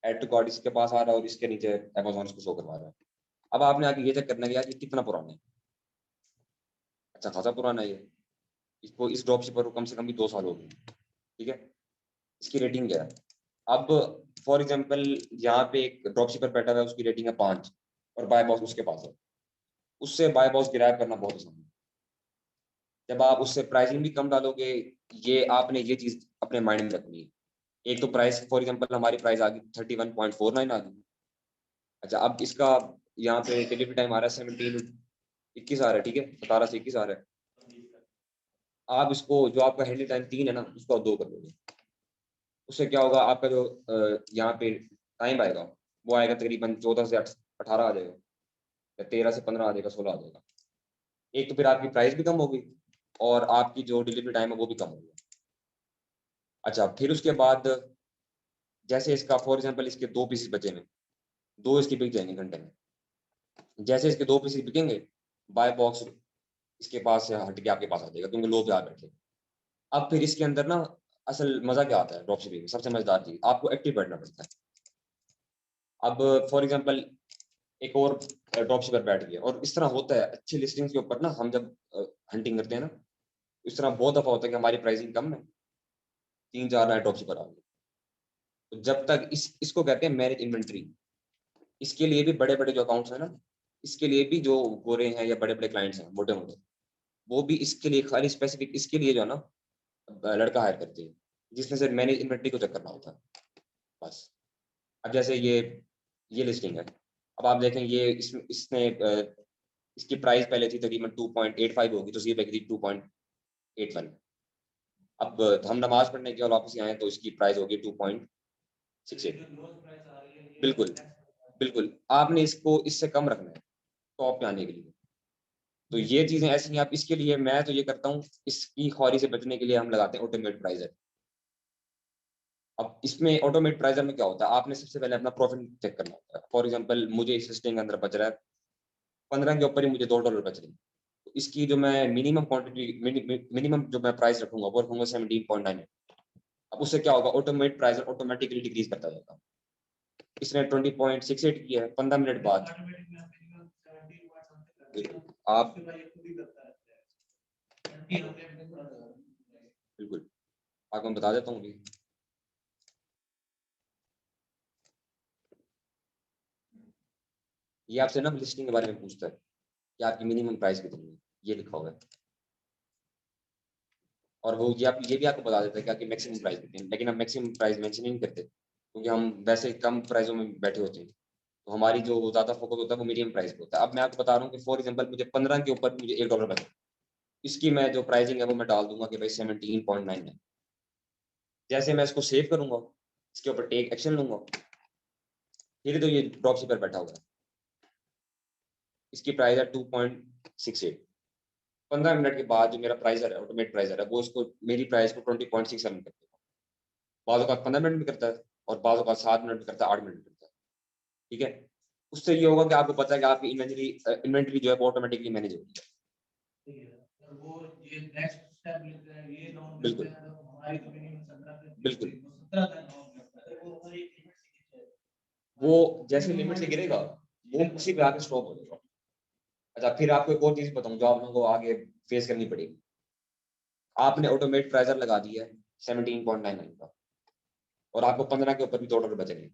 एड टू कार्ट इसके पास आ रहा है और इसके नीचे अमेज़न इसको शो करवा रहा है। अब आपने आगे ये चेक करना है यार ये कितना पुराना है। अच्छा खासा पुराना है ये, इसको इस ड्रॉप शिपर को कम से कम भी 2 साल हो गए, ठीक है। इसकी रेटिंग क्या है। अब फॉर एग्जांपल यहाँ पे एक ड्रॉप शिपर बैठा हुआ है, उसकी रेटिंग है 5 और बाय बॉक्स उसके पास है, उससे बाय बॉक्स ग्रैब करना बहुत आसान है। जब आप उससे प्राइसिंग भी कम डालोगे, ये आपने ये चीज अपने माइंड में रखनी है। एक तो प्राइस फॉर एग्जांपल हमारी प्राइस आ गई 31.49 आ गई। अच्छा अब इसका यहाँ पे डिलीवरी टाइम आ रहा है 21 आ रहा है, ठीक है, 17 से 21 आ रहा है। आप इसको जो आपका हैंडल टाइम 3 है ना, उसको आप 2 कर दोगे। उससे क्या होगा, आपका जो यहाँ पे टाइम आएगा वो आएगा तकरीबन 14 से 18 आ जाएगा, या 13 से 15 आ जाएगा, 16 आ जाएगा। एक तो फिर आपकी प्राइस भी कम होगी और आपकी जो डिलीवरी टाइम है वो भी कम होगी। अच्छा फिर उसके बाद जैसे इसका फॉर एग्जांपल इसके 2 पीसेस बचे हैं, 2 इसके बिक जाएंगे घंटे में। जैसे इसके 2 पीसेस बिकेंगे, बाय बॉक्स इसके पास से हट के आपके पास आ जाएगा क्योंकि लोग आ बैठे। अब फिर इसके अंदर ना असल मजा क्या आता है ड्रॉप शिपिंग में, सबसे मजेदार चीज आपको एक्टिव बैठना पड़ता है। अब फॉर एग्जांपल एक और ड्रॉप शिपर बैठ गया, और इस तरह होता है अच्छी लिस्टिंग्स के ऊपर ना, हम जब हंटिंग करते हैं ना, इस तरह बहुत दफा होता है कि हमारी प्राइसिंग कम है, 3-4 नए ड्रॉप शिपर आ गए। तो जब तक इसको कहते हैं मैनेज इन्वेंट्री, इसके लिए भी बड़े बड़े जो अकाउंट्स हैं ना, इसके लिए भी जो गोरे हैं या बड़े बड़े क्लाइंट्स हैं मोटे मोटे, वो भी इसके लिए खाली स्पेसिफिक इसके लिए जो है ना लड़का हायर करते हैं जिसने सिर्फ मैनेज इन्वेंट्री को चेक करना होता है बस। अब जैसे ये लिस्टिंग है, अब आप देखें ये इसने इसकी प्राइस पहले थी तकरीबन 2.85 होगी, तो ये थी 2.81। अब हम नमाज पढ़ने के बाद वापस आए तो इसकी प्राइस होगी 2.68। बिल्कुल बिल्कुल, आपने इसको इससे कम रखना है टॉप पे आने के लिए। तो ये चीजें ऐसी हैं, आप इसके लिए मैं तो ये करता हूँ, इसकी खौरी से बचने के लिए हम लगाते हैं ऑटोमेट प्राइजर। अब इसमें ऑटोमेट प्राइजर में क्या होता है, आपने सबसे पहले अपना प्रॉफिट चेक करना होता है। फॉर एग्जांपल मुझे इस लिस्टिंग के अंदर बच रहा है 15 के ऊपर ही मुझे $2 बच रहे हैं, तो इसकी जो मैं मिनिमम क्वांटिटी मिनिमम जो मैं प्राइस रखूंगा वो रखूंगा 17.9। अब उससे क्या होगा, ऑटोमेट प्राइजर ऑटोमेटिकली डिक्रीज करता जाएगा। इसने 20.68 किया है, 15 मिनट बाद आप बिल्कुल आपको मैं बता देता हूँ अभी। ये आपसे ना लिस्टिंग के बारे में पूछता है कि आपकी मिनिमम प्राइस कितनी है, ये लिखा हुआ है। और वो ये भी आपको बता देता है कि आपकी मैक्सिमम प्राइस कितनी है, लेकिन हम मैक्सिमम प्राइस मेंशन नहीं करते क्योंकि हम वैसे कम प्राइसों में बैठे होते हैं। तो हमारी जो ज्यादा फोकस होता है वो मीडियम प्राइस पे होता है। अब मैं आपको बता रहा हूँ कि फॉर एग्जाम्पल मुझे 15 के ऊपर मुझे $1 बचा, इसकी मैं जो प्राइसिंग है वो मैं डाल दूंगा कि भाई 17.99। जैसे मैं इसको सेव करूंगा, इसके ऊपर टेक एक्शन लूंगा, फिर तो ये ड्रॉप शिपर बैठा हुआ है, इसकी प्राइस है 2.68। 15 मिनट के बाद जो मेरा प्राइजर है ऑटोमेट प्राइजर है वो इसको मेरी प्राइस को 20.67 कर देगा। बाज़ औक़ात 15 मिनट में करता है और बाज़ औक़ात 7 मिनट में करता है, 8 मिनट में करता है। ठीक है, उससे ये होगा कि आपको पता है कि आपकी इन्वेंटरी जो है वो ऑटोमेटिकली मैनेज होगी। बिल्कुल बिल्कुल, वो जैसे लिमिट से गिरेगा वो उसी पे आके स्टॉप हो जाएगा। अच्छा, फिर आपको एक और चीज बताऊं जो आप लोगों को आगे फेस करनी पड़ेगी। आपने ऑटोमेट प्राइजर लगा दिया है 17.99 का और आपको 15 के ऊपर भी $2 बच रहे,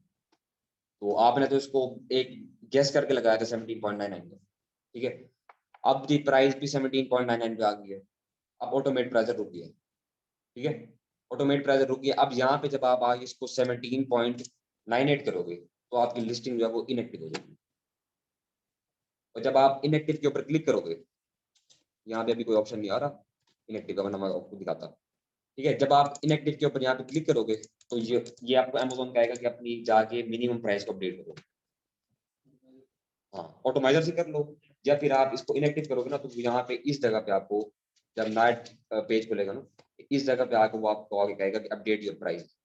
तो आपने तो इसको एक गेस करके लगाया था 17.99 का। ठीक है, अब दी प्राइस भी 17.99 पे आ गई है, अब ऑटोमेट प्राइजर रुक गया। ठीक है, ऑटोमेट प्राइजर रुक गया। अब यहाँ पे जब आप आगे इसको 17.98 करोगे तो आपकी लिस्टिंग जो है वो इनएक्टिव हो जाएगी। और जब आप इनएक्टिव के ऊपर क्लिक करोगे, यहाँ पे अभी कोई ऑप्शन नहीं आ रहा इनएक्टिव का, वरना मैं आपको दिखाता। ठीक है, जब आप इनएक्टिव के ऊपर यहाँ पे क्लिक करोगे तो ये आपको अमेज़न कहेगा कि अपनी जाके मिनिमम प्राइस को अपडेट करो। हाँ, ऑटोमाइजर से कर लो, या फिर आप इसको इनएक्टिव करोगे ना तो यहाँ पे इस जगह पे आपको जब नाइट पेज खुलेगा ना, इस जगह पे आके वो आपको आगे कहेगा कि अपडेट योर प्राइस।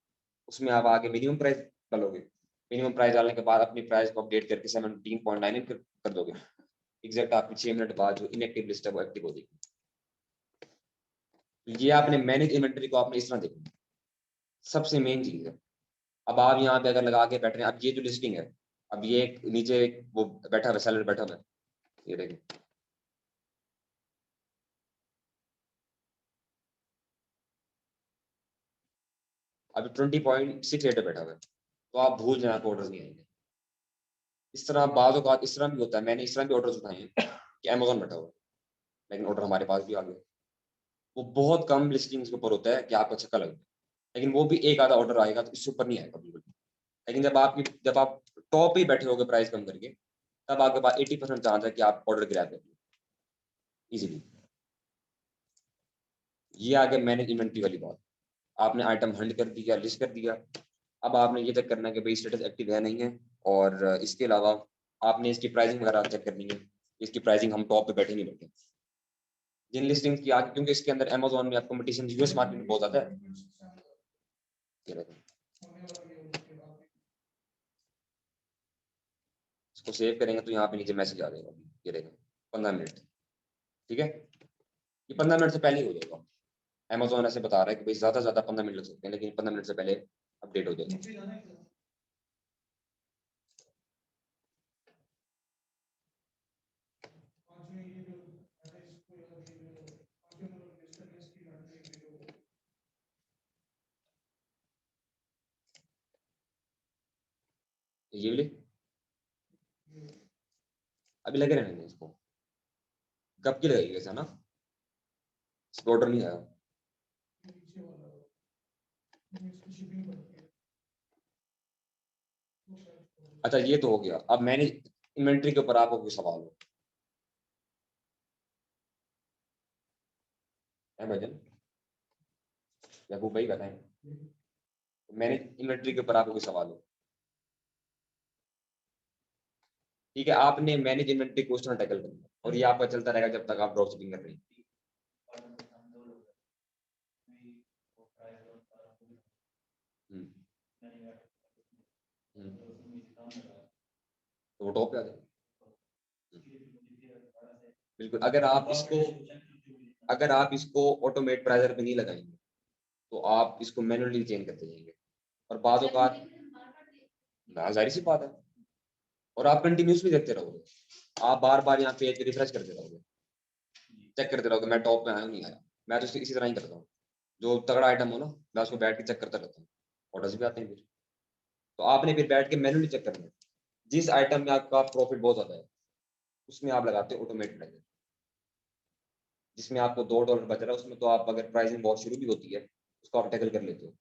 उसमें आप आगे मिनिमम प्राइस डालोगे, मिनिमम प्राइस डालने के बाद अपनी प्राइस को अपडेट करके 17.99 कर दोगे। एग्जैक्ट आपकी 6 मिनट बाद जो इनएक्टिव लिस्ट है वो एक्टिव हो जाएगी। ये आपने मैनेज इन्वेंटरी को आपने इस तरह देखना, सबसे मेन चीज है। अब आप यहाँ पे अगर लगा के बैठ रहे हैं, अब ये जो लिस्टिंग है, अब ये नीचे वो बैठा हुआ सेलर बैठा हुआ है, ये देखिए अभी 20.68 पे बैठा हुआ है, तो आप भूल जाए आपको ऑर्डर नहीं आएंगे। इस तरह बाज़ औक़ात इस तरह भी होता है, मैंने इस तरह भी ऑर्डर्स उठाए हैं कि अमेज़न बैठा हुआ है लेकिन ऑर्डर हमारे पास भी आ गया। वो बहुत कम लिस्टिंग्स के ऊपर होता है कि आपको अच्छा लगे, लेकिन वो भी एक आधा ऑर्डर आएगा तो इससे ऊपर नहीं आएगा बिल्कुल। लेकिन जब आप टॉप ही बैठे होगे प्राइस कम करके, तब आपके पास 80% चांस है कि आप ऑर्डर ग्रैब कर लो इजीली। ये आ गया मैनेज इन्वेंटरी वाली बात। आपने आइटम हंड कर दिया, लिस्ट कर दिया। अब आपने ये चेक करना है कि भाई स्टेटस एक्टिव है नहीं है, और इसके अलावा आपने इसकी प्राइसिंग वगैरह चेक करनी है। इसकी प्राइसिंग हम टॉप पे बैठे नहीं बैठे जिन लिस्टिंग्स की आगे, क्योंकि इसके अंदर अमेज़न में कंपटीशन यूएस मार्केट में बहुत ज्यादा है। इसको सेव करेंगे तो यहाँ पे नीचे मैसेज आ जाएगा, ये रहेगा 15 मिनट। ठीक है, ये 15 मिनट से पहले ही हो जाएगा। अमेज़न ऐसे बता रहा है कि भाई ज्यादा से ज्यादा 15 मिनट लग सकते हैं, लेकिन 15 मिनट से पहले अपडेट हो जाएगा। ये वाली अभी लगे रहने दें इसको, कब की लगेगी ऐसा ना, इसको ऑर्डर नहीं आया। अच्छा, ये तो हो गया। अब मैंने इन्वेंट्री के ऊपर आपको कोई सवाल हो है भजन याकूब भाई बताएं, मैनेज इन्वेंटरी के ऊपर आपको कोई सवाल हो? ठीक है, आपने मैनेज इन्वेंटरी क्वेश्चन टैकल करना और ये आपका चलता रहेगा जब तक आप ड्रॉप शिपिंग कर रहे हैं। तो वो टॉप पे आ जाएगा। बिल्कुल, अगर आप इसको ऑटोमेट प्राइजर पे नहीं लगाएंगे तो आप इसको मैनुअली चेंज करते जाएंगे और बाद औकात जाहिर सी बात है, और आप कंटिन्यूसली देखते रहोगे, आप बार बार यहाँ पेज रिफ्रेश करते रहोगे, चेक करते रहोगे मैं टॉप पे आया नहीं आया। मैं तो इसी तरह ही करता हूँ, जो तगड़ा आइटम हो ना मैं उसको बैठ के चेक करता रहता हूँ, ऑर्डर्स भी आते हैं फिर। तो आपने फिर बैठ के मैनुअली चेक करना है, जिस आइटम में आपका प्रॉफिट बहुत ज्यादा है उसमें आप लगाते हो ऑटोमेट प्राइजर, जिसमें आपको $2 बच रहा है उसमें तो आप अगर प्राइसिंग बहुत शुरू भी होती है उसको आप टैकल कर लेते हो,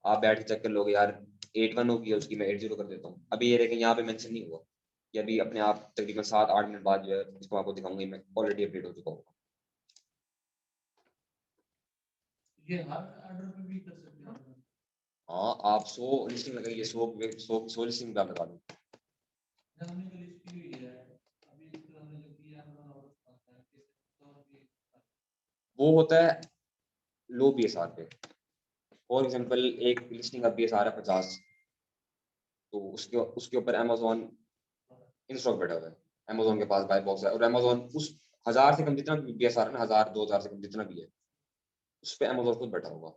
आप बैठ के चेक कर लोगे यार 81 होगी उसकी मैं 80 कर देता हूँ। अभी ये लेकिन यहाँ पे मेंशन नहीं हुआ कि अभी अपने आप तकरीबन 7-8 मिनट बाद जो है इसको आपको दिखाऊंगा, मैं ऑलरेडी अपडेट हो चुका होगा। ये हर ऑर्डर पे भी कर सकते हो? हाँ, आप 100 लिस्टिंग लगाइए, 100 लिस्टिंग पे आप लगा दो। हमने तो लिस्ट की हुई है अभी, इसको हमने जो किया वो होता है लो BSR पे। फॉर एग्जांपल एक लिस्टिंग का BSR है 50, तो उसके ऊपर अमेजोन इन स्टॉक बैठा हुआ है, अमेजोन के पास बाय बॉक्स है और अमेजोन उस 1000 से कम जितना भी BSR है ना, 1000-2000 से कम जितना भी है उस पर अमेजोन खुद बैठा होगा,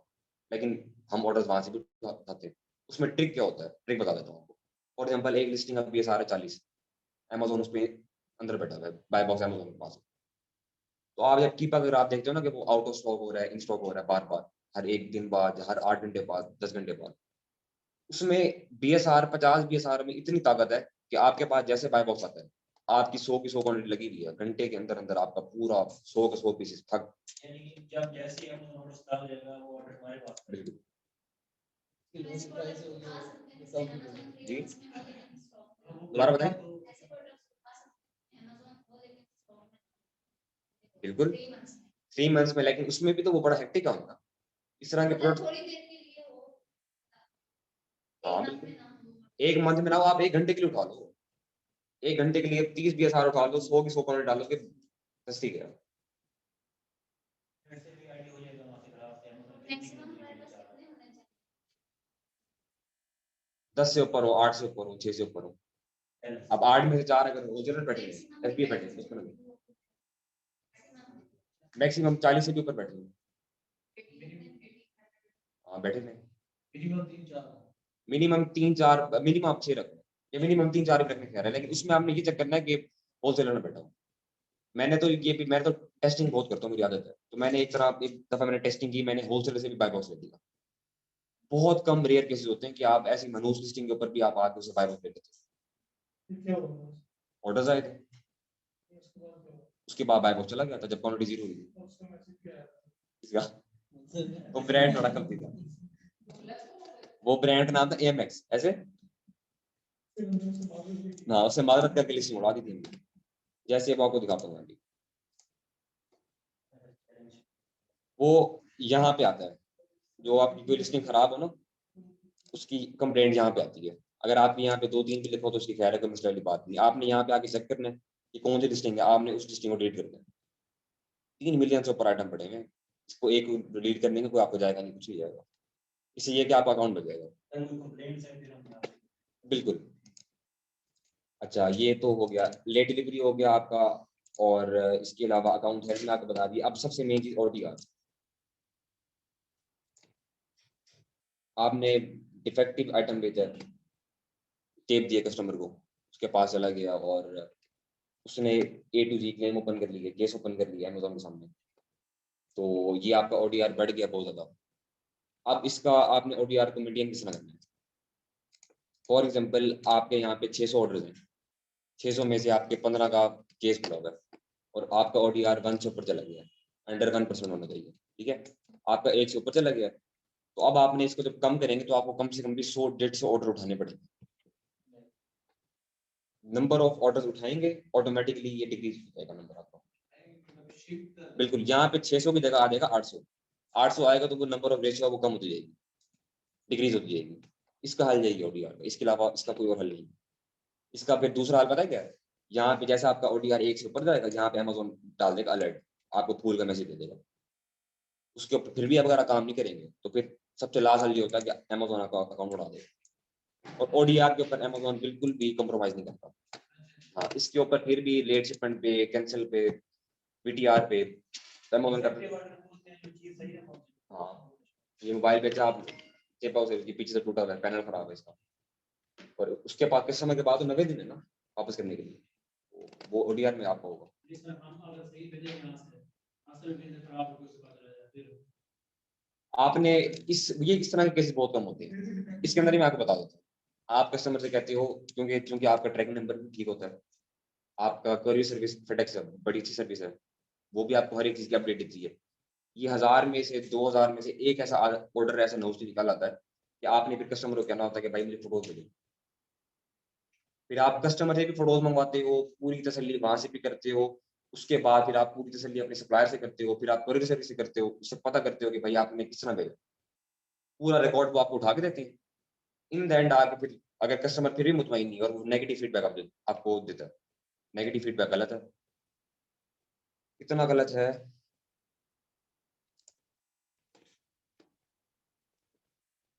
लेकिन हम ऑर्डर्स वहां से भी उठाते हैं। उसमें ट्रिक क्या होता है, ट्रिक बता देता हूँ आपको। फॉर एग्जाम्पल एक लिस्टिंग का BSR है 40, अमेजोन उस पर अंदर बैठा हुआ है, बाय बॉक्स अमेजोन के पास। तो आप जब कीप अगर आप देखते हो ना कि वो आउट ऑफ स्टॉक हो रहा है, इन स्टॉक हो रहा है बार बार, हर एक दिन बाद, हर 8 घंटे बाद, 10 घंटे बाद, उसमें BSR 50 BSR में इतनी ताकत है कि आपके पास जैसे बाय बॉक्स आता है आपकी 100 की 100 क्वांटिटी लगी हुई है, घंटे के अंदर अंदर आपका पूरा 100 के 100 पीसेस थक। जब जैसे हम ऑर्डर डाल देगा वो ऑर्डर हमारे पास बिल्कुल जी, दोबारा बताएं। बिल्कुल 3 मंथ्स में, लेकिन उसमें भी तो वो बड़ा हेक्टिक काम था इस तरह के प्रोडक्ट। हाँ बिल्कुल, एक मंथ में ना आप 1 घंटे के लिए उठा लो, 1 घंटे के लिए 30 BSR उठा लो, 100 की 100 क्वांटिटी डालो के बस ठीक है। 10 से ऊपर हो, 8 से ऊपर हो, 6 से ऊपर हो, अब 8 में से 4 अगर ओरिजिनल बैठे हैं, FBA बैठे हैं, उसमें नहीं, मैक्सिमम 40 से भी ऊपर बैठे हैं। हाँ बैठे हैं, मिनिमम 3-4, मिनिमम आप 6 रखो या मिनिमम 3-4 रखने का है, लेकिन उसमें आपने ये चेक करना है कि होलसेलर में बैठा हो। मैंने तो टेस्टिंग बहुत करता हूँ, मेरी आदत है, तो मैंने एक दफा मैंने टेस्टिंग की, मैंने होलसेलर से भी बाय बॉक्स ले लिया। बहुत कम रेयर केसेस होते हैं कि आप ऐसी मनूस लिस्टिंग के ऊपर भी आप आके उसे बाय बॉक्स ले लेते हैं। ऑर्डर्स आए थे, उसके बाद बाय बॉक्स चला गया था जब क्वांटिटी जीरो हुई थी। वो ब्रांड थोड़ा कम था, वो ब्रांड नाम था AMX ऐसे, हाँ उससे मादरत करके लिस्टिंग उड़ा दी थी, जैसे अब आपको दिखाता हूँ अभी। वो यहाँ पे आता है, जो आपकी कोई लिस्टिंग खराब हो ना उसकी कंप्लेंट यहाँ पे आती है। अगर आप यहाँ पे 2-3 भी लिखो तो उसकी खैर है, कोई मसले वाली बात नहीं, आपने यहाँ पे आके चेक करना है कि कौन सी लिस्टिंग है, आपने उस लिस्टिंग को डिलीट करना है। 3 मिलियन से ऊपर आइटम पड़े हैं, इसको एक डिलीट करने में कोई आपको जाएगा नहीं, कुछ नहीं जाएगा, इससे ये कि आपका अकाउंट बच जाएगा। बिल्कुल। अच्छा ये तो हो गया, लेट डिलीवरी हो गया आपका, और इसके अलावा अकाउंट हेल्थ में आपको बता दिया। अब सबसे मेन चीज ODR, आपने डिफेक्टिव आइटम भेजा, टेप दिया कस्टमर को, उसके पास चला गया और उसने A to Z claim open कर लिया, केस ओपन कर लिया अमेजोन के सामने, तो ये आपका ODR बढ़ गया बहुत ज्यादा। अब इसका आपने ODR को मेंटेन किस तरह करना है। फॉर एग्जांपल आपके यहाँ पे 600 ऑर्डर हैं, 600 में से आपके 15 का केस पड़ा हुआ है और आपका ODR 1 से ऊपर चला गया, अंडर 1% होना चाहिए, ठीक है, आपका 1 से ऊपर चला गया, तो अब आपने इसको जब कम करेंगे तो आपको कम से कम भी 100-150 ऑर्डर उठाने पड़ेंगे। नंबर ऑफ ऑर्डर उठाएंगे ऑटोमेटिकली ये डिक्रीज हो जाएगा नंबर आपका। बिल्कुल, यहाँ पे 600 की जगह आ जाएगा 800। 800 आएगा तो वो नंबर ऑफ रेशियो वो कम होती जाएगी, डिक्रीज होती जाएगी। इसका हल यही है ओडीआर का, इसके अलावा इसका कोई और हल नहीं। इसका फिर दूसरा हल पता है क्या है? यहाँ पे जैसा आपका ओडीआर 1 से ऊपर जाएगा, यहाँ पे अमेज़न डाल देगा अलर्ट, आपको फूल का मैसेज दे देगा। उसके ऊपर फिर भी अगर आप काम नहीं करेंगे तो फिर सबसे लास्ट हल ये होता है कि अमेज़न आपका अकाउंट उड़ा देगा। और ओडीआर के ऊपर अमेज़न बिल्कुल भी कॉम्प्रोमाइज़ नहीं करता। हाँ, इसके ऊपर फिर भी लेट शिपमेंट पे, कैंसल पे, वीटीआर पे अमेज़न का। हाँ, ये मोबाइल बेचा आप, चिप हाउस है, पीछे से टूटा हुआ है, पैनल खराब है इसका। और उसके बाद कुछ समय के बाद तो 90 दिन है ना वापस करने के लिए, वो ओडीआर में आपका होगा। आपने इस तरह के केसेस बहुत कम होते हैं। इसके अंदर ही मैं आपको बता देता हूँ, आप कस्टमर से कहते हो, क्योंकि आपका ट्रैकिंग नंबर भी ठीक होता है, आपका कोरियर सर्विस फेडेक्स है, बड़ी अच्छी सर्विस है, वो भी आपको हर एक चीज की अपडेट देती है। ये 1000 में से 2000 में से एक ऐसा ऑर्डर ऐसा नोट निकाल आता है कि आपने फिर कस्टमर को कहना होता है कि भाई मुझे फोटोज भेजो। फिर आप कस्टमर से भी फोटोज मंगवाते हो, पूरी तसल्ली वहां से भी करते हो, उसके बाद फिर आप पूरी तसल्ली अपने सप्लायर से करते हो, फिर आप कोरियर सर्विस से करते हो, उससे पता करते हो कि भाई आपने किस तरह भेजा, पूरा रिकॉर्ड वो आपको उठा के देते हैं। इन द एंड आके फिर अगर कस्टमर फिर भी मुतमईन नहीं और वो नेगेटिव फीडबैक आपको देता है, नेगेटिव फीडबैक गलत है, इतना गलत है।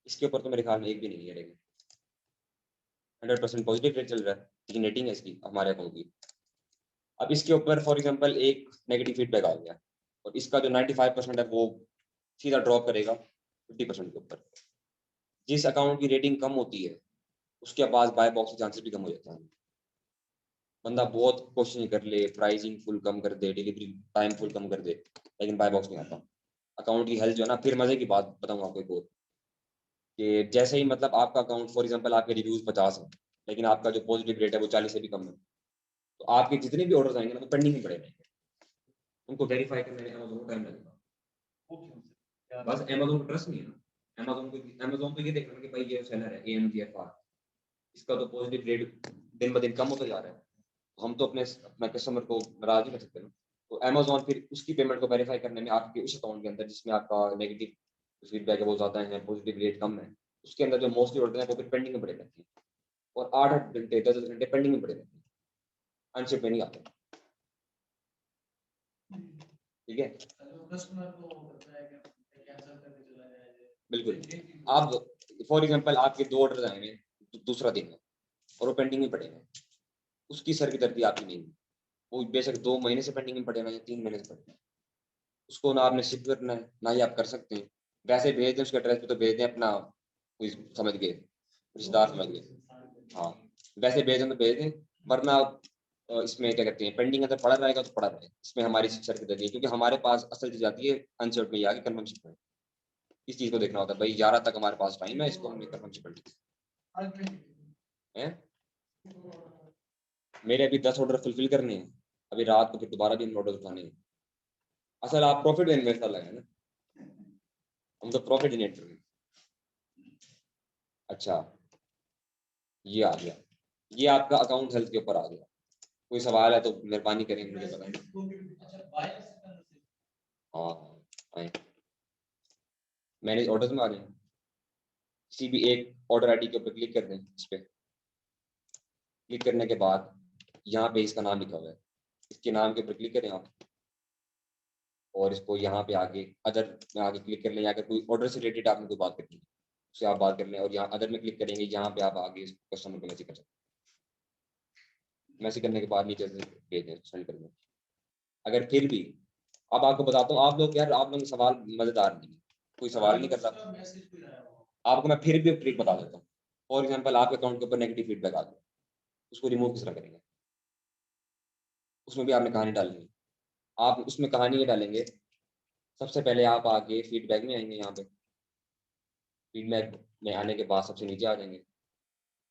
इसके ऊपर तो मेरे ख्याल में एक भी नहीं है, 100% पॉजिटिव रेट चल रहा है, लेकिन रेटिंग है इसकी हमारे अकाउंट की। अब इसके ऊपर फॉर एग्जांपल एक नेगेटिव फीडबैक आ गया और इसका जो 95% है वो सीधा ड्रॉप करेगा 50% के ऊपर। जिस अकाउंट की रेटिंग कम होती है उसके पास बाय बॉक्स के चांसेस भी कम हो जाता है। बंदा बहुत कोशिश कर ले, प्राइसिंग फुल कम कर दे, डिलीवरी टाइम फुल कम कर दे, लेकिन बाय बॉक्स नहीं आता। अकाउंट की हेल्थ जो है ना, फिर मजे की बात बताऊँ आपको एक और, कि जैसे ही मतलब आपका अकाउंट फॉर एग्जांपल आपके रिव्यूज 50 है लेकिन आपका जो पॉजिटिव रेट है वो 40 से भी कम है, तो आपके जितने भी ऑर्डर्स आएंगे ना वो पेंडिंग में पड़े रहेंगे, उनको वेरीफाई करने में अमेज़न को टाइम लगेगा। बस अमेज़न को ट्रस्ट नहीं है ना, अमेज़न को ये देखना कि भाई ये सेलर है AMGFR, इसका तो पॉजिटिव रेट दिन ब दिन कम होता जा रहा है, हम तो अपने कस्टमर को नाराज नहीं कर सकते ना। तो अमेज़न फिर उसकी पेमेंट को वेरीफाई करने में आपके उस अकाउंट के अंदर जिसमें आपका नेगेटिव फीडबैक है वो ज़्यादा है, पॉजिटिव रेट कम है, उसके अंदर जो मोस्टली ऑर्डर है वो फिर पेंडिंग में पड़े रहते हैं और 8-8 घंटे 10-10 घंटे पेंडिंग में पड़े रहते हैं, अनशिप में नहीं आते। ठीक है, बिल्कुल। आप फॉर एग्जांपल आपके 2 ऑर्डर आएंगे दूसरा दिन है और वो पेंडिंग में पड़े हैं, उसकी सर की दर्दी आपकी नहीं है, वो बेशक 2 महीने से पेंडिंग में पड़े हैं या 3 महीने से पड़े हैं, उसको ना आपने शिप करना है ना ही आप कर सकते हैं। वैसे भेज दें उसके एड्रेस पे तो भेज दें अपना कोई समझ के, रिश्तेदार समझ के, हाँ वैसे भेज दें तो भेज दें, वरना इसमें क्या कहते हैं पेंडिंग अगर पड़ा रहेगा तो पड़ा रहे, इसमें हमारी सर की दर्दी है, क्योंकि हमारे पास असल चीज आती है अनशर्ट में आगे कन्फर्म शिपमेंट। इस चीज को देखना होता है भाई 11 तक हमारे पास टाइम है, इसको हमने कन्फर्म शिपमेंट है। मेरे अभी 10 ऑर्डर फुलफिल करने हैं, अभी रात को फिर दोबारा भी ऑर्डर उठाने हैं। असल आप प्रॉफिट इन्वेस्ट लगे ना, हम तो प्रॉफिट जनरेट कर रहे हैं। अच्छा, ये आ गया, ये आपका अकाउंट हेल्थ के ऊपर आ गया। कोई सवाल है तो मेहरबानी करें मुझे बताएं। हाँ आए, मैनेज ऑर्डर्स में आ गए, किसी भी एक ऑर्डर आईडी के ऊपर क्लिक कर दें, इस पे क्लिक करने के बाद यहाँ पे इसका नाम लिखा हुआ है, इसके नाम के ऊपर क्लिक करें आप और इसको यहाँ पे आगे अदर में आगे क्लिक कर लें, या अगर कोई ऑर्डर से रिलेटेड आपने कोई बात करनी है उससे आप बात कर लें और यहाँ अदर में क्लिक करेंगे, यहाँ पे आप आगे कस्टमर को मैसेज कर सकते हैं। मैसेज करने के बाद नीचे से भेज दें, सेंड कर दें। अगर फिर भी, अब आपको बताता हूँ, आप लोग यार आप लोग सवाल मजेदार नहीं, कोई सवाल नहीं कर रहा, आपको मैं फिर भी ट्रिक बता देता हूँ। फॉर एग्जाम्पल आपके अकाउंट के ऊपर नेगेटिव फीडबैक आ गया, उसको रिमूव किस तरह करेंगे, उसमें भी आपने कहानी डालनी है। आप उसमें कहानी ये डालेंगे, सबसे पहले आप आगे फीडबैक में आएंगे, यहाँ पे फीडबैक में आने के बाद सबसे नीचे आ जाएंगे,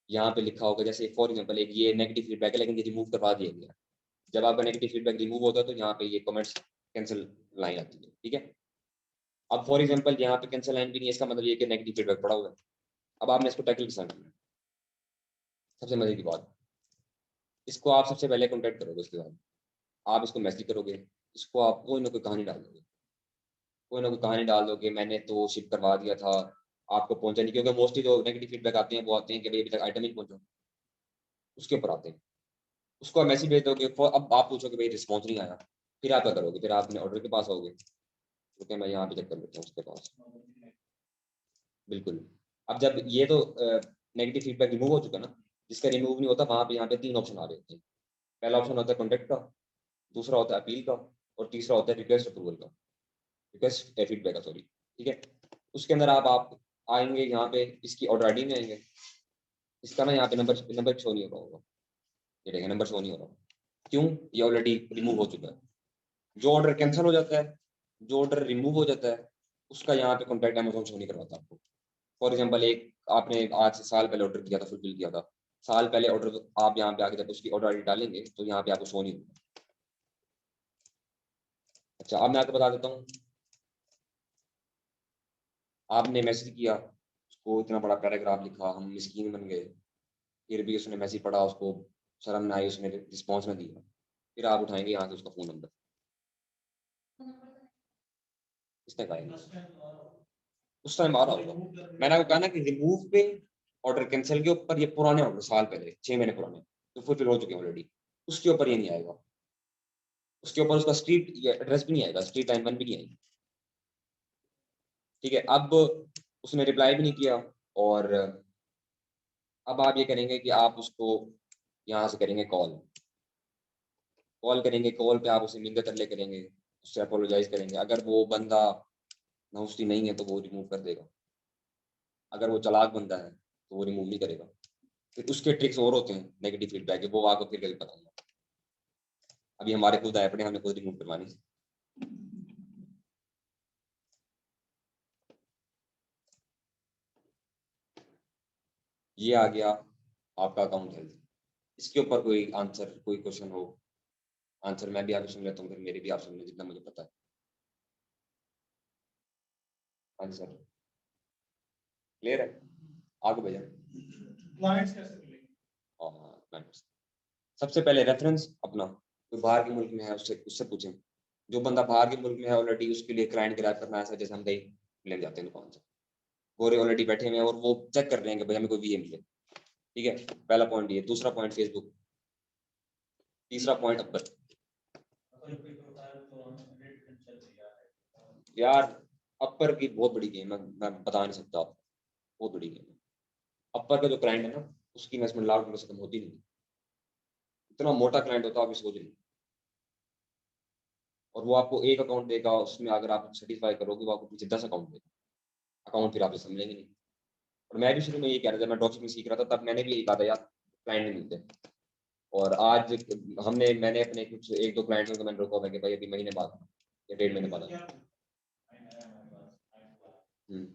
यहाँ पे लिखा होगा जैसे फॉर एग्जांपल एक ये नेगेटिव फीडबैक है लेकिन ये रिमूव करवा दिया गया। जब आपका नेगेटिव फीडबैक रिमूव होता है तो यहाँ पे ये कमेंट्स कैंसिल लाइन आती है। ठीक है, अब फॉर एग्जांपल यहाँ पे कैंसिल लाइन भी नहीं है, इसका मतलब ये कि नेगेटिव फीडबैक पड़ा हुआ है। अब आपने इसको टैकल किस करना है, सबसे मजे की बात, इसको आप सबसे पहले कॉन्टैक्ट करोगे, उसके बाद आप इसको मैसेज करोगे, इसको आप कोई ना कोई कहानी डाल दोगे, कोई ना कोई कहानी डाल दोगे, मैंने तो शिप करवा दिया था, आपको पहुंचा नहीं, क्योंकि मोस्टली जो नेगेटिव फीडबैक आते हैं वो आते हैं कि भाई अभी तक आइटम ही नहीं पहुंचा, उसके ऊपर आते हैं। उसको आप मैसेज भेज दोगे, अब आप पूछोगे भाई रिस्पॉन्स नहीं आया, फिर आप क्या करोगे, फिर आप अपने ऑर्डर के पास आओगे, तो मैं यहाँ पे चेक कर लेता हूँ उसके पास। बिल्कुल। अब जब ये तो नेगेटिव फीडबैक रिमूव हो चुका ना, जिसका रिमूव नहीं होता वहाँ पे यहाँ पे 3 ऑप्शन आ रहे होते हैं। पहला ऑप्शन होता है कॉन्टैक्ट का, दूसरा होता है अपील का, और तीसरा होता है रिक्वेस्ट अप्रूवल का, रिक्वेस्ट फीडबैक का, सॉरी। ठीक है, उसके अंदर आप आएंगे यहाँ पे, इसकी ऑर्डर आईडी में आएंगे, इसका ना यहाँ पे नंबर शो नहीं हो रहा होगा, ये देखें नंबर शो नहीं हो रहा। क्यों? ये ऑलरेडी रिमूव हो चुका है। जो ऑर्डर कैंसिल हो जाता है, जो ऑर्डर रिमूव हो जाता है, उसका यहाँ पे कॉन्टैक्ट अमेज़न शो नहीं करवाता आपको। फॉर एग्जांपल एक आपने आज से साल पहले ऑर्डर किया था, फुलफिल किया था, साल पहले ऑर्डर आप यहाँ पे आके जब उसकी ऑर्डर आईडी डालेंगे तो यहाँ पे आपको शो नहीं होगा। अच्छा, अब मैं आपको बता देता हूँ, आपने मैसेज किया, उसको इतना बड़ा पैराग्राफ लिखा, हम मिस्कीन बन गए, फिर भी उसने मैसेज पढ़ा, उसको शर्म ना आई, उसने रिस्पॉन्स ना दिया, फिर आप उठाएंगे यहाँ से उसका फोन नंबर, किसने कहा? उस टाइम आ रहा होगा। मैंने आपको कहा ना कि रिमूव पे ऑर्डर कैंसिल के ऊपर ये पुराने ऑर्डर साल पहले 6 महीने पुराने तो फुलफिल हो चुके हैं ऑलरेडी, उसके ऊपर ये नहीं आएगा, उसके ऊपर उसका स्ट्रीट एड्रेस भी नहीं आएगा, स्ट्रीट लाइन 1 भी नहीं आएगी। ठीक है, अब उसने रिप्लाई भी नहीं किया, और अब आप ये करेंगे कि आप उसको यहाँ से करेंगे कॉल, करेंगे, कॉल पे आप उसे मिन्नत तरले करेंगे, उससे अपोलोजाइज करेंगे। अगर वो बंदा नहुस्ती नहीं है तो वो रिमूव कर देगा, अगर वो चालाक बंदा है तो वो रिमूव नहीं करेगा। फिर उसके ट्रिक्स और होते हैं नेगेटिव फीडबैक के, वो आपको फिर कभी बताऊंगा। अभी हमारे खुद आए पड़े, हमें खुद रिमूव करवानी। ये आ गया आपका अकाउंट हेल्थ। इसके ऊपर कोई आंसर, कोई क्वेश्चन हो, आंसर मैं भी आगे सुन लेता हूँ, फिर मेरे भी आप सुन लें जितना मुझे पता है। हाँ जी सर, क्लियर है, आगे भैया। क्लाइंट्स कैसे मिलेंगे? हाँ, clients। सबसे पहले रेफरेंस अपना, कोई बाहर के मुल्क में है उससे उससे पूछें। जो बंदा बाहर के मुल्क में है ऑलरेडी, उसके लिए क्लाइंट ग्रैब करना ऐसा जैसे हम कहीं ले जाते हैं दुकान से, गोरे ऑलरेडी बैठे हुए हैं और वो चेक कर रहे हैं कि भाई हमें कोई वीए मिले। ठीक है, पहला पॉइंट ये। दूसरा पॉइंट फेसबुक, तीसरा पॉइंट अपर। यार अपर की बहुत बड़ी गेम है, मैं बता नहीं सकता आपको, बहुत बड़ी गेम है। अपर का जो क्लाइंट है ना, उसकी इन्वेस्टमेंट लाख रुपए से कम होती नहीं, इतना मोटा क्लाइंट होता है, आप ये सोच नहीं। और वो आपको एक अकाउंट देगा, उसमें अगर आप सेटिस्फाई करोगे वो आपको पीछे 10 अकाउंट देगा, अकाउंट फिर आप समझेंगे नहीं। और मैं भी शुरू में ये कह रहा था, मैं ड्रॉपशिपिंग सीख रहा था, तब मैंने भी यही कहा था यार क्लाइंट नहीं मिलते। और आज मैंने अपने कुछ एक दो क्लाइंट्स को मैंने रोका हुआ है कि भाई अभी महीने बाद या 1.5 महीने बाद आना। हम्म,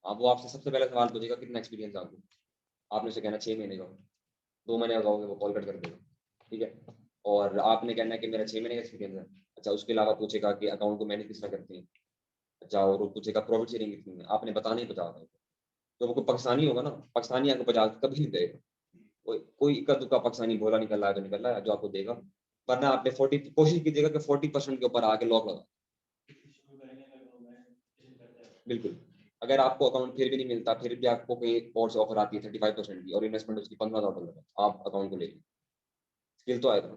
हाँ, वो आपसे सबसे पहले सवाल पूछेगा कितना एक्सपीरियंस है आपको, आपने उसे कहना 6 महीने का, 2 महीने का कहोगे वो कॉल कट कर देगा। ठीक है, और आपने कहना है कि मेरा 6 महीने का एक्सपीरियंस है। अच्छा, उसके अलावा पूछेगा कि अकाउंट को मैनेज किस तरह करते हैं। अच्छा, और वो पूछेगा प्रॉफिट शेयरिंग कितनी है, आपने बताना ही 50 है। तो वो कोई पाकिस्तानी होगा ना, पाकिस्तानी आपको 50 कभी नहीं देगा। कोई कोई इक्का दुक्का पाकिस्तानी भोला निकल रहा है तो निकल रहा है जो आपको देगा, वरना आपने 40 कोशिश कीजिएगा कि 40% के ऊपर आके लॉक लगा। बिल्कुल, अगर आपको अकाउंट फिर भी नहीं मिलता, फिर भी आपको कहीं और से ऑफर आती है 35% की और इन्वेस्टमेंट उसकी $15,000 है, आप अकाउंट को ले लीजिए, स्किल तो आएगा,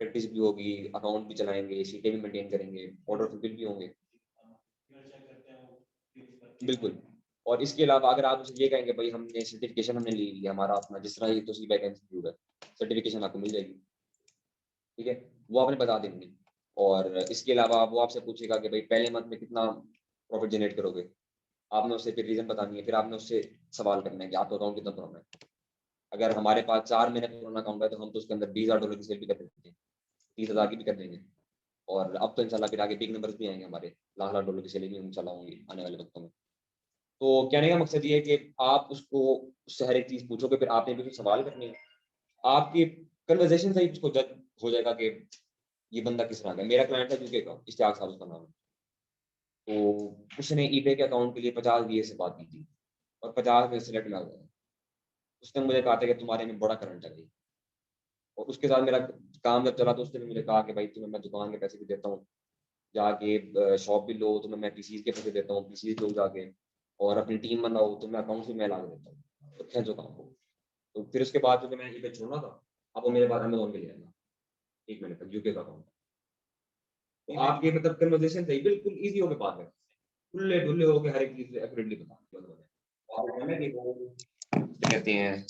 प्रैक्टिस भी होगी, अकाउंट भी चलाएंगे, सीटें भी मेंटेन करेंगे, ऑर्डर फुलफिल भी होंगे। बिल्कुल। और इसके अलावा अगर आप उसे ये कहेंगे भाई हमने सर्टिफिकेशन हमने ली है, हमारा अपना जिस तरह ये तो सी बैक इंस्टीट्यूट है, सर्टिफिकेशन आपको मिल जाएगी। ठीक है, वो आपने बता देंगे। और इसके अलावा वो आपसे पूछेगा कि भाई पहले मंथ में कितना प्रॉफिट जनरेट करोगे, आपने उससे फिर रीजन बतानी है, फिर आपने उससे सवाल करना है कि आपका अकाउंट कितना पुराना है। अगर हमारे पास 4 महीने पुराना अकाउंट है तो हम तो उसके अंदर $20,000 की सेल भी कर देते हैं, 30,000 की भी कर देंगे। और अब तो इंशाल्लाह फिर आगे बिग नंबर्स भी आएंगे, हमारे लाख लाख डॉलर की सेलिंग भी इंशाल्लाह होंगी आने वाले वक्तों में। तो कहने का मकसद ये है कि आप उसको उससे हर एक चीज पूछोगे, फिर आपने भी कुछ सवाल करने हैं, आपकी कन्वर्सेशन से ही उसको जज हो जाएगा कि ये बंदा किस तरह का है। मेरा क्लाइंट है यूके का, इश्तियाक साहब उसका नाम है। तो उसने ईबे के अकाउंट के लिए 50 VA से बात की थी और 50 में सिलेक्ट ना हुआ। उसने मुझे कहा था कि तुम्हारे में बड़ा करंट है भाई, और उसके साथ मेरा काम जब चला तो उसने मुझे कहा कि भाई तुम्हें मैं दुकान के पैसे भी देता हूँ, जाके शॉप भी लो, तुम्हें मैं पीसीज के पैसे देता हूँ, पीसीज लो जाके, और अपनी टीम बनाओ, तो मैं अकाउंट भी मैं ला के देता हूँ, तो खेचो काम को। तो फिर उसके बाद जो मैं eBay छोड़ना था, अब वो मेरे पास अमेज़न पे ले आना 1 महीने तक यूके का अकाउंट। तो आपकी मतलब कन्वर्सेशन सही बिल्कुल ईज़ी हो के बात है, खुले-डुले हो के हर एक चीज़ एक्यूरेटली बताना है। और कहना कि वो क्या कहते हैं,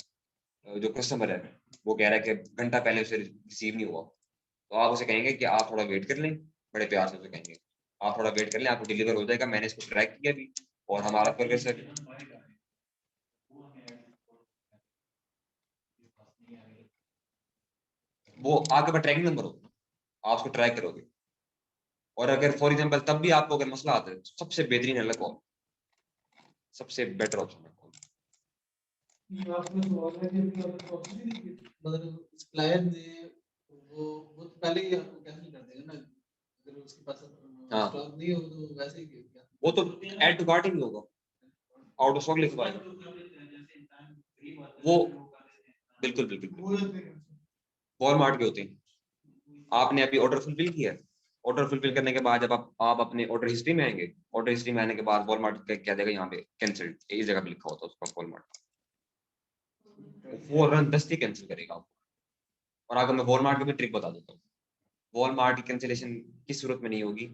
जो कस्टमर है वो कह रहा है कि घंटा पहले उसे रिसीव नहीं हुआ, तो आप उसे कहेंगे कि आप थोड़ा वेट कर लें, बड़े प्यार से उसे कहेंगे, आप थोड़ा वेट कर लें, आपको डिलीवर हो जाएगा, मैंने इसको ट्रैक किया भी और हमारा प्रोग्रेस है। वो आपके पास ट्रैकिंग नंबर होगा, आप उसको ट्रैक करोगे। और अगर फॉर एग्जांपल तब भी आपको अगर मसला आता है, तो सबसे बेहतरीन है कॉल, सबसे बेटर ऑप्शन है कॉल। ये आपने सवाल है कि अभी आपने कॉपी नहीं दी थी? मतलब सप्लायर ने वो तो पहले ही आपको कैंसिल कर देगा ना, अगर उसके पास हाँ। स्टॉक नहीं हो तो वैसे ही क्या वो तो ऐड टू कार्ट ही नहीं होगा, आउट ऑफ स्टॉक लिखवाएगा वो। बिल्कुल बिल्कुल वॉलमार्ट के होते हैं। आपने अभी ऑर्डर फुलफिल किया, ऑर्डर फुलफिल करने के बाद जब आप अपने ऑर्डर हिस्ट्री में आएंगे, ऑर्डर हिस्ट्री में आने के बाद वॉलमार्ट क्या देगा, यहाँ पे कैंसिल्ड इस जगह पे लिखा होता है उसका वॉलमार्ट, वो रन दस्ती कैंसिल करेगा आपको। और अगर मैं वॉलमार्ट की भी ट्रिक बता देता हूँ, वॉलमार्ट की कैंसिलेशन किस सूरत में नहीं होगी,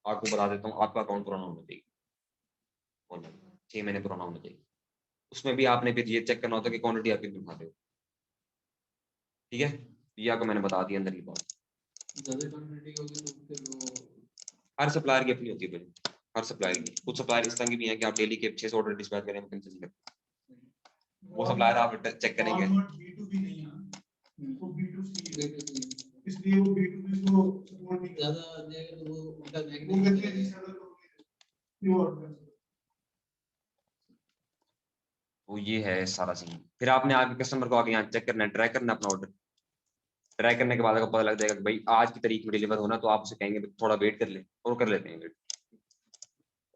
आपको बता देता हूँ, आपका अकाउंट पुराना होना चाहिए, वॉलमार्ट 6 महीने पुराना होना चाहिए। उसमें भी आपने फिर ये चेक करना होता है कि क्वांटिटी आप कितनी उठा रहे हो, ठीक है। ये आपको मैंने बता दिया अंदर की बात। ज्यादा क्वांटिटी होगी तो फिर वो हर सप्लायर की अपनी होती है भाई, हर सप्लायर की। कुछ सप्लायर इस तरह की भी हैं कि आप डेली के 600 ऑर्डर डिस्पैच करें, वो कैंसिल नहीं करते। वो सप्लायर आप चेक करेंगे। B2B नहीं है, वो B2C है, इसलिए वो B2B को सपोर्ट नहीं ज्यादा देगा तो वो उनका नेगेटिव है। वो ये है सारा सीन। फिर आपने आगे कस्टमर को आगे यहाँ चेक करना है, ट्रैक करना है अपना ऑर्डर। ट्रैक करने के बाद आपको पता लग जाएगा कि भाई आज की तारीख में डिलीवर होना, तो आप उसे कहेंगे थोड़ा वेट कर ले, और कर लेते हैं वेट।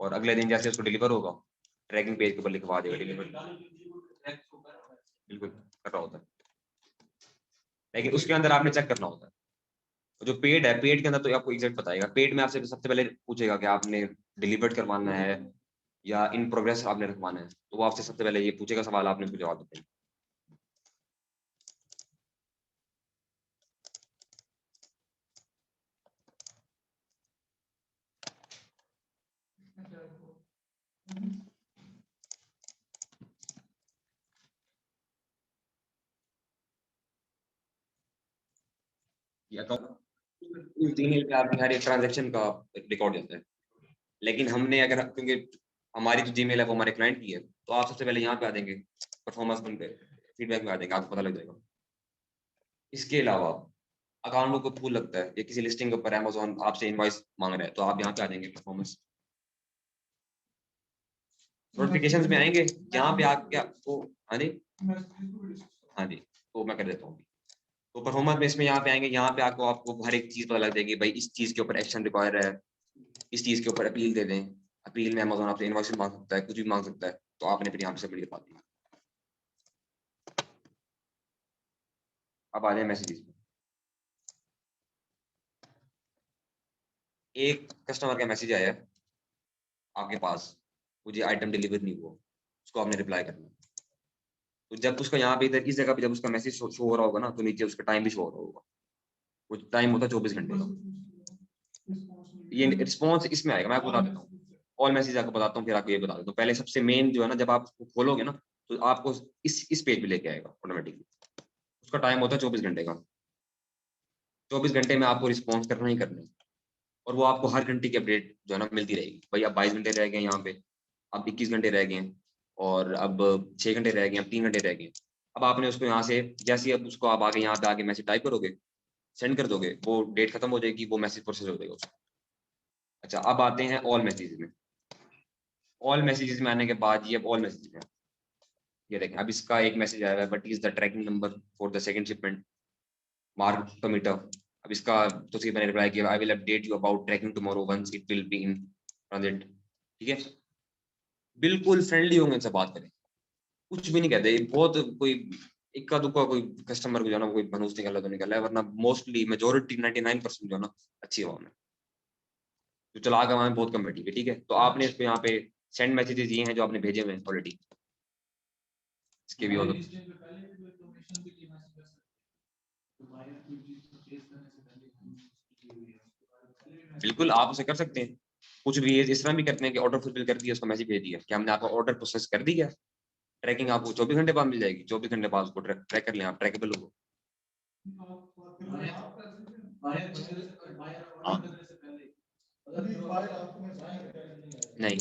और अगले दिन जैसे उसको डिलीवर होगा, ट्रैकिंग पेज के ऊपर लिखवा देगा डिलीवर, बिल्कुल कर रहा होता है। लेकिन उसके अंदर आपने चेक करना होता है। जो पेड है, पेड के अंदर तो आपको एग्जैक्ट बताएगा। पेड में आपसे सबसे पहले पूछेगा कि आपने डिलीवर्ड करवाना है या इन प्रोग्रेस आपने रखवाना है, तो वो आपसे सबसे पहले ये पूछेगा सवाल, आपने उसको जवाब देना है। ईमेल पे आपकी हर एक ट्रांजेक्शन का रिकॉर्ड होता है। लेकिन हमने अगर, क्योंकि हमारी जो जीमेल है वो हमारे क्लाइंट की है, तो आप सबसे पहले यहाँ पे आ देंगे, परफॉर्मेंस पे फीडबैक में आ जाएंगे, आपको पता लग जाएगा। इसके अलावा अकाउंटों को पूल लगता है, या किसी लिस्टिंग के ऊपर अमेज़न आपसे इनवॉइस मांग रहा है, तो आप यहाँ पे आ जाएंगे परफॉर्मेंस नोटिफिकेशंस में आएंगे, यहाँ पे आप क्या आपको, हाँ जी, हाँ जी, तो मैं कर देता हूँ। तो परफॉर्मेंस में इसमें यहाँ पे आएंगे, यहाँ पे आपको आपको हर एक चीज पता लग जाएगी, भाई इस चीज के ऊपर एक्शन रिक्वायर है, इस चीज के ऊपर अपील दे दें। अपील में अमेज़न आपसे इनवॉइस मांग सकता है, कुछ भी मांग सकता है, तो आपने फिर यहाँ पे सबमिट करवा दिया। अब आ जाए मैसेजेस में। एक कस्टमर का मैसेज आया है आपके पास, मुझे आइटम डिलीवर नहीं हुआ, उसको आपने रिप्लाई करना है। तो जब उसका यहाँ पे इधर इस जगह पे जब उसका मैसेज शो हो रहा होगा ना, तो नीचे उसका टाइम भी शो हो रहा होगा। वो टाइम होता है 24 घंटे का। ये रिस्पॉन्स इसमें आएगा, मैं आपको बता देता हूँ। ऑल मैसेज आपको बताता हूँ, फिर आपको ये बता देता हूँ। पहले सबसे मेन जो है ना, जब आप उसको खोलोगे ना, तो आपको इस पेज पे लेके आएगा ऑटोमेटिकली। उसका टाइम होता है 24 घंटे का। 24 घंटे में आपको रिस्पॉन्स करना ही करना है। और वो आपको हर घंटे की अपडेट जो है ना मिलती रहेगी। भाई अब 22 घंटे रह गए यहाँ पे, अब 21 घंटे रह गए हैं, और अब 6 घंटे रह गए, अब 3 घंटे रह गए। अब आपने उसको यहाँ से जैसे ही अब उसको आप आगे यहाँ पे आगे मैसेज टाइप करोगे, सेंड कर दोगे, वो डेट खत्म हो जाएगी, वो मैसेज प्रोसेस हो जाएगा उसका। अच्छा, अब आते हैं ऑल मैसेजेस में। ऑल मैसेजेस में आने के बाद ये ऑल मैसेज है, ये देखें। अब इसका एक मैसेज आया है, but is the tracking number for the second shipment mark टोमीटर। अब इसका तो सिर्फ मैंने रिप्लाई किया, I will update you about tracking tomorrow once it will be in transit. ठीक है, बिल्कुल फ्रेंडली होंगे, इनसे बात करें, कुछ भी नहीं कहते बहुत कोई इक्का दुक्का कोई कस्टमर को जो है ना कोई बनूस निकला तो निकला है, वरना मोस्टली मेजोरिटी 99% जो है ना अच्छी आवाम है। जो चला के हमें बहुत कम बैठी है, ठीक है। तो आपने इसको यहाँ पे सेंड मैसेजेस ये हैं जो आपने भेजे हुए हैं ऑलरेडी, इसके भी और बिल्कुल आप उसे कर सकते हैं। कुछ भी इस तरह भी करते हैं कि ऑर्डर फुलफिल कर दिया, उसको मैसेज भेज दिया कि हमने आपका ऑर्डर प्रोसेस कर दिया। ट्रैकिंग आपको 24 घंटे बाद मिल जाएगी, 24 घंटे बाद उसको ट्रैक कर लें आप, ट्रैकेबल हो। हाँ नहीं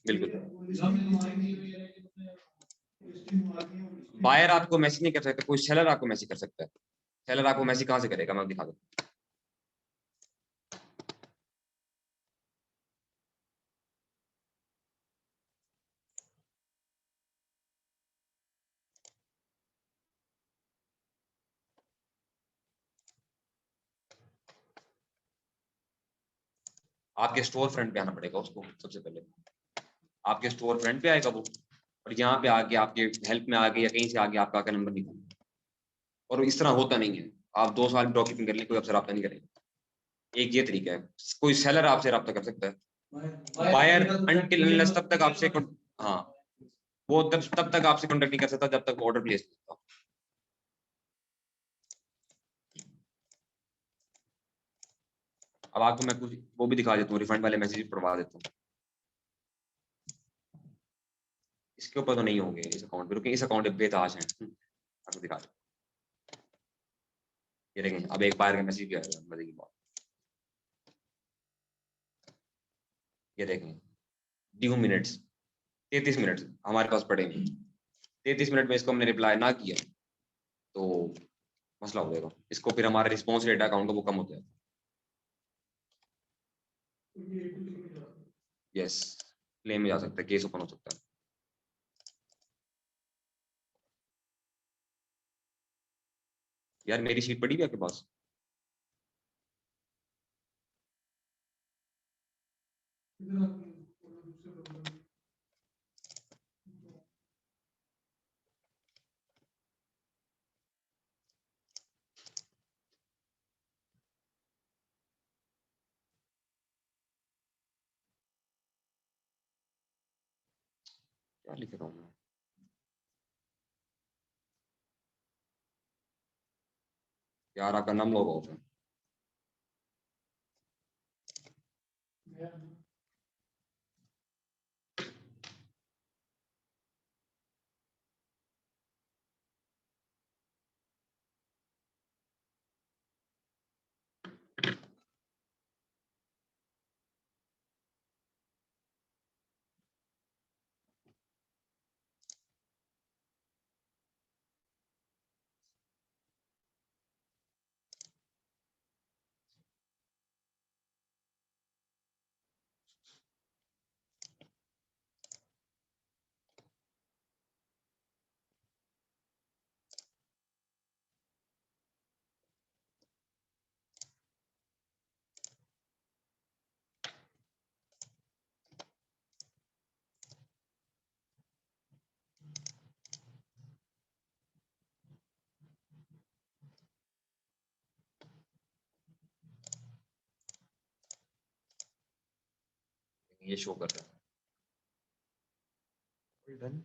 बिल्कुल, बायर आपको मैसेज नहीं कर सकता, कोई सेलर आपको मैसेज कर सकता है। सेलर आपको मैसेज कहाँ से करेगा, मैं दिखा दूँ। आपके स्टोर फ्रंट पे आना पड़ेगा उसको सबसे पहले, आपके स्टोर फ्रंट पे आएगा वो, और यहाँ पे आके आपके हेल्प में आगे या कहीं से आगे आपका नंबर निकालना। और इस तरह होता नहीं है, आप 2 साल ड्रॉप शिपिंग कर लें, कोई आपसे रब्ता नहीं करेगा। एक ये तरीका है, कोई सेलर आपसे रब्ता कर सकता है। बायर अनटिल अनलेस तब तक आपसे हाँ, वो तब तक आपसे कॉन्टेक्ट नहीं कर सकता जब तक ऑर्डर प्लेस नहीं होता। अब आपको मैं कुछ वो भी दिखा देता हूँ, रिफंड वाले मैसेज पढ़वा देता हूँ। इसके ऊपर तो नहीं होंगे इस अकाउंट पे, क्योंकि इस अकाउंट पे बेताज हैं। आपको दिखा देता हूँ। ये देखें, अब एक बायर का मैसेज भी आएगा, मजे की बात। ये देखें, ड्यू मिनट्स 33 मिनट हमारे पास पड़े हैं। 33 मिनट में इसको हमने रिप्लाई ना किया तो मसला हो जाएगा। इसको फिर हमारा रिस्पॉन्स रेट अकाउंट का वो कम होता है। यस, क्लेम में जा सकता है, केस ओपन हो सकता है। यार मेरी शीट पड़ी भी आपके पास? क्या लिख रहा हूँ मैं? यार आपका नाम लॉग आउट है। ये शो कर रहा है। डन।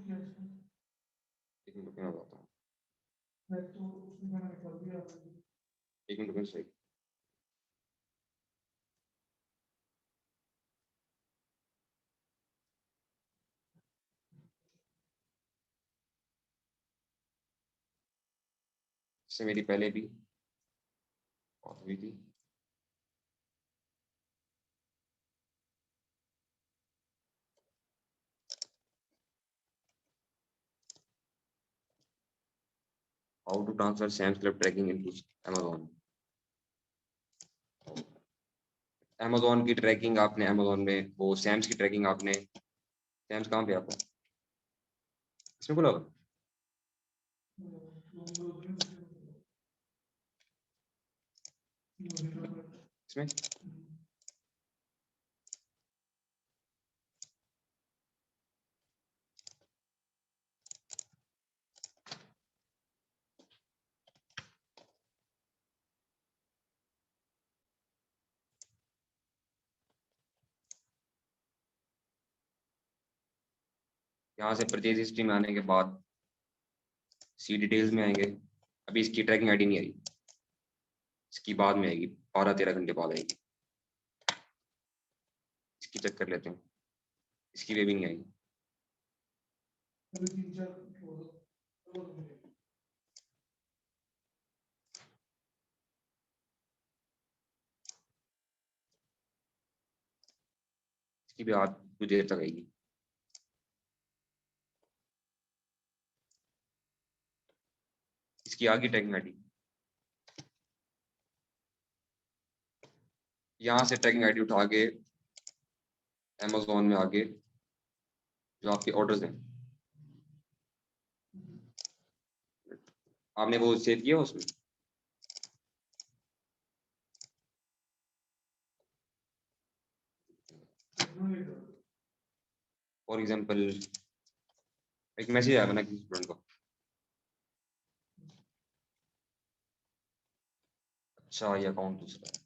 एक मिनट में बताता हूँ, एक मिनट में सही। इससे मेरी पहले भी बात हुई थी। How to transfer Sam's club tracking into Amazon. Amazon की ट्रैकिंग आपने अमेज़न में, वो सैम्स की ट्रैकिंग आपने, सैम्स कहाँ पे आता है इसमें बोला इसमें। यहाँ से परचेज हिस्ट्री में आने के बाद सी डिटेल्स में आएंगे। अभी इसकी ट्रैकिंग आईडी नहीं आई, इसकी बाद में आएगी, 12-13 घंटे बाद आएगी। इसकी चेक कर लेते हैं, इसकी भी नहीं आई। इसकी भी आज कुछ देर तक आएगी। इसकी आगे ट्रैकिंग आईडी, यहाँ से ट्रैकिंग आईडी उठा के अमेज़न में आके जो आपके ऑर्डर्स हैं, आपने वो सेव किया उसमें। फॉर एग्जांपल एक मैसेज आया ना किसी स्टूडेंट को, अच्छा ये अकाउंट दूसरा है।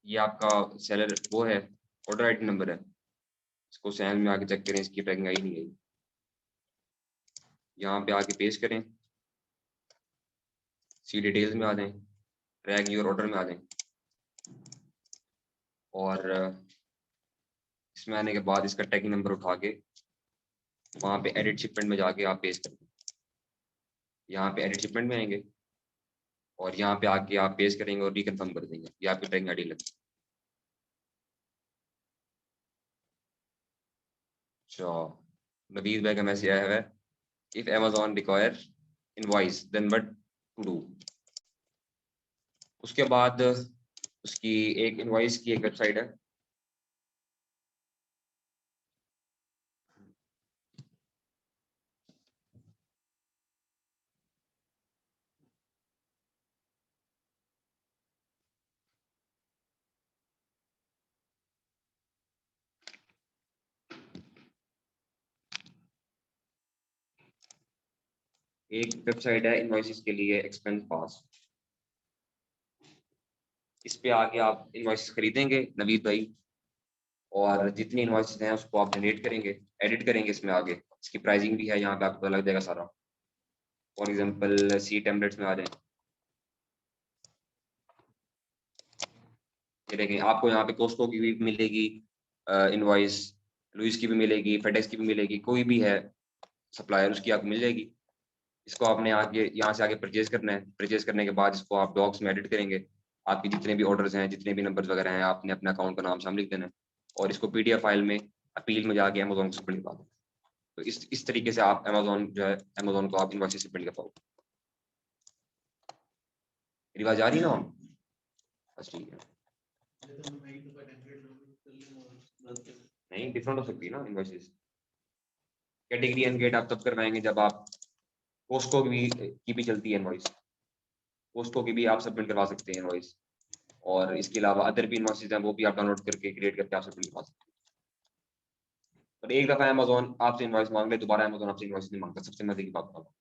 ये आपका सेलर वो है, ऑर्डर आईडी नंबर है, इसको सैम में आके चेक करें, इसकी ट्रैकिंग आई नहीं आई। यहाँ पे आके पेस्ट करें, सी डिटेल्स में आ जाएं, ट्रैक योर ऑर्डर में आ जाएं, और इसमें आने के बाद इसका ट्रैकिंग नंबर उठा के वहाँ पे एडिट शिपमेंट में जाके आप पेस्ट करें। यहाँ पे एडिट शिपमेंट में आएंगे और यहाँ पे आके आप पेस्ट करेंगे और रिकन्फर्म कर देंगे, ये आपकी ट्रैकिंग आईडी लगी। अच्छा, नबीज भाई का मैसेज आया है, if Amazon require invoice then what to do. उसके बाद उसकी एक इनवॉइस की एक वेबसाइट है, एक वेबसाइट है इनवॉइसेस के लिए, एक्सपेंस पास। इस पे आके आप इनवॉइस खरीदेंगे नवीद भाई, और जितनी इनवॉइसेस हैं उसको आप जनरेट करेंगे, एडिट करेंगे इसमें आगे। इसकी प्राइसिंग भी है, यहाँ पे आपको पता लग जाएगा सारा। फॉर एग्जांपल सी टेम्पलेट्स में आ जाए, ये देखें आपको यहाँ पे कोस्को की भी मिलेगी इनवॉइस, लुइस की भी मिलेगी, फेडेक्स की भी मिलेगी, कोई भी है सप्लायर उसकी आपको मिल जाएगी। इसको आपने आगे यहाँ से आगे परचेज करना है, परचेज करने के बाद इसको आप डॉक्स में एडिट करेंगे। आपके जितने भी ऑर्डर्स हैं, जितने भी नंबर्स वगैरह हैं, आपने अपने अकाउंट का नाम शामिल लिख देना है और इसको पीडीएफ फाइल में अपील में जाके अमेजोन को सबमिट करवा दें। तो इस तरीके से आप अमेजोन जो है, अमेजोन को आप इनवॉइस सबमिट कर पाओगे। मेरी आवाज आ रही है ना? बस ठीक है, नहीं डिफरेंट हो सकती है ना इनवॉइसेस। कैटेगरी एनगेट आप तब करवाएंगे जब आप कोस्को की भी चलती है इनवॉइस, कोस्को की भी आप सबमिट करवा सकते हैं इनवॉइस। और इसके अलावा अदर भी इनवॉइसेज हैं, वो भी आप डाउनलोड करके क्रिएट करके आप सेटलमेंट पा सकते हैं। पर एक दफा अमेज़न आपसे इनवॉइस मांग ले, दोबारा अमेज़न आपसे इनवॉइस नहीं मांगता, सबसे मजे की बात बता रहा हूं।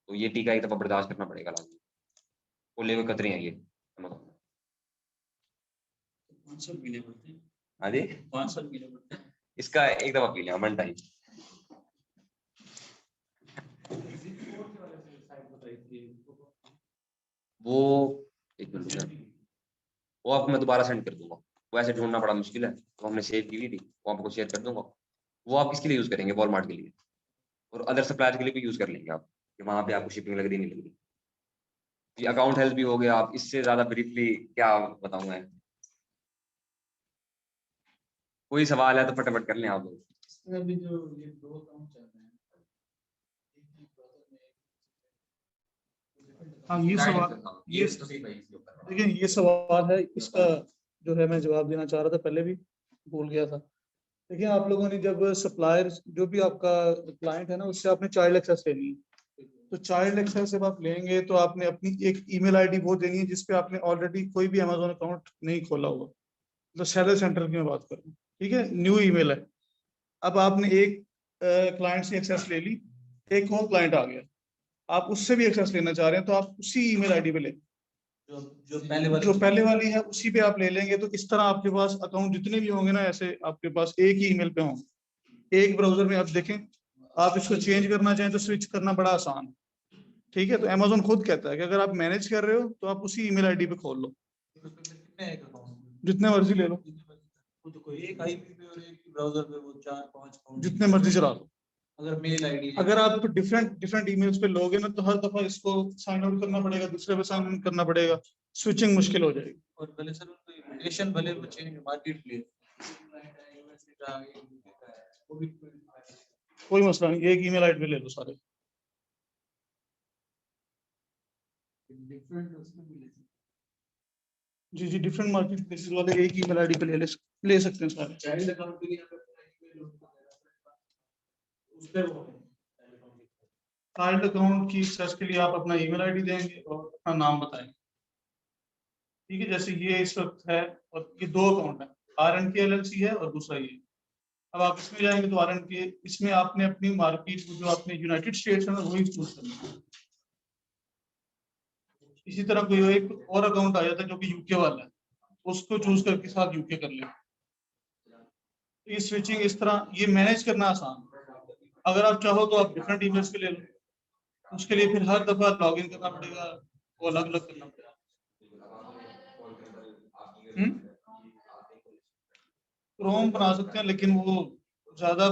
तो ये टीका एक दफा बर्दाश्त करना पड़ेगा लाजमी। बोले हुए कतरे हैं ये अमेज़न में। 500 पीने पड़ते हैं। हाँ जी, 500 पीने पड़ते हैं। इसका एक दफा पी लिया वन टाइम। वो एक मिनट रुको, वो आपको मैं दोबारा सेंड कर दूंगा। वो ऐसे ढूंढना बड़ा मुश्किल है, वो हमने सेव की हुई थी, वो आपको शेयर कर दूंगा। वो आप किसके लिए यूज करेंगे? वॉलमार्ट के लिए और अदर सप्लायर के लिए भी यूज कर लेंगे आप, कि वहां पे आपको शिपिंग लग रही नहीं लग रही। ये अकाउंट हेल्थ भी हो गया। आप इससे ज्यादा ब्रीफली क्या बताऊं मैं? कोई सवाल है तो फटाफट कर लें आप लोग। इसमें अभी जो ये 2 अकाउंट चल रहे हैं, एक ही ब्राउज़र में हाँ, ये सवाल, ये देखिए ये सवाल है, इसका जो है मैं जवाब देना चाह रहा था, पहले भी भूल गया था। देखिए आप लोगों ने जब सप्लायर, जो भी आपका क्लाइंट है ना, उससे आपने चाइल्ड एक्सेस लेनी है। तो चाइल्ड एक्सेस जब आप लेंगे तो आपने अपनी एक ईमेल आईडी वो देनी है जिसपे आपने ऑलरेडी कोई भी अमेज़न अकाउंट नहीं खोला हुआ। तो सेलर सेंटर की मैं बात कर रहा हूँ, ठीक है, न्यू ईमेल है। अब आपने एक क्लाइंट से एक्सेस ले ली, एक और क्लाइंट आ गया, आप उससे भी एक्सेस लेना चाह रहे हैं, तो आप उसी ईमेल आईडी पे लें, जो पहले वाली है उसी पे आप ले लेंगे। तो इस तरह आपके पास अकाउंट जितने भी होंगे ना, ऐसे आपके पास एक ही ईमेल पे होंगे, एक ब्राउजर में। आप देखें, आप इसको चेंज करना चाहें तो स्विच करना बड़ा आसान है, ठीक है। तो अमेज़न खुद कहता है कि अगर आप मैनेज कर रहे हो तो आप उसी ईमेल आईडी पे खोल लो, जितने मर्जी ले लो, तो कोई एक आईपी पे और एक ही ब्राउज़र पे वो 4-5 अकाउंट जितने मर्जी चला लो। अगर मेल आईडी है, अगर आप डिफरेंट ईमेल्स पे लोगे ना, तो हर दफा इसको साइन आउट करना पड़ेगा, दूसरे पे साइन इन करना पड़ेगा, स्विचिंग मुश्किल हो जाएगी। और भले सर उनको इन्विटेशन भले वो चेंज मार्केट प्लेस वो भी कोई मसला नहीं, एक ईमेल आईडी पे ले लो सारे। डिफरेंट उसमें भी ले सकते जी जी, डिफरेंट मार्केट प्लेसेस वाले एक ईमेल आईडी पे ले सकते हैं सारे। हैं। चाइल्ड अकाउंट के लिए उस पे वो चाइल्ड अकाउंट की एक्सेस के लिए आप अपना ईमेल आईडी देंगे और अपना नाम बताएंगे, ठीक है। जैसे ये इस वक्त है, और ये 2 अकाउंट है, RNK LLC है और दूसरा ये। अब आप इसमें जाएंगे तो RNK, इसमें आपने अपनी मार्केट जो आपने यूनाइटेड स्टेट्स है ना, वही चूज करना है। इसी तरह कोई एक और अकाउंट आ जाता है जो कि यूके वाला है, उसको चूज करके साथ यूके कर ले। ये स्विचिंग इस तरह, ये मैनेज करना आसान है। अगर आप चाहो तो आप डिफरेंट ईमेल्स पे ले लो, उसके लिए फिर हर दफा लॉग इन करना पड़ेगा, वो अलग अलग करना पड़ेगा। क्रोम बना सकते हैं, लेकिन वो ज्यादा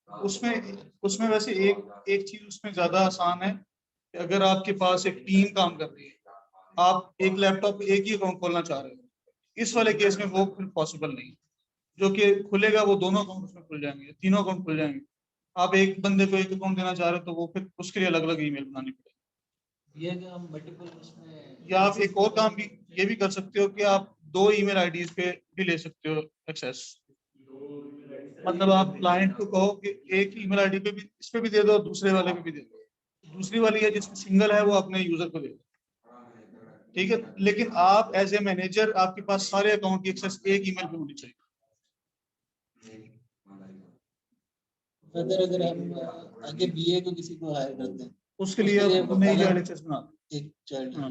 उसमें उसमें वैसे एक चीज उसमें ज्यादा आसान है कि अगर आपके पास एक टीम काम कर रही है, आप एक लैपटॉप पे एक ही अकाउंट खोलना चाह रहे हो, इस वाले केस में वो पॉसिबल नहीं। जो कि खुलेगा वो दोनों अकाउंट उसमें खुल जाएंगे, तीनों अकाउंट खुल जाएंगे। आप एक बंदे को एक अकाउंट देना चाह रहे हो तो वो फिर उसके लिए अलग अलग ईमेल बनानी पड़ेगी। ये जो हम मल्टीपल उसमें या आप एक और काम भी ये भी कर सकते हो कि आप 2 ईमेल आईडीज पे भी ले सकते हो एक्सेस। मतलब आप क्लाइंट को कहो कि एक ईमेल आईडी पे भी, इस पे भी दे दो, दूसरे वाले पे भी दे दो। दूसरी वाली है जिसमें सिंगल है, वो अपने यूजर को दे दो, ठीक है। लेकिन आप एज ए मैनेजर, आपके पास सारे अकाउंट की एक्सेस एक ईमेल पे होनी चाहिए। अगर हम आगे बीए को किसी को हायर करते हैं, उसके लिए आप नई चाइल्ड एक्सेस बना दो। एक चाइल्ड हाँ।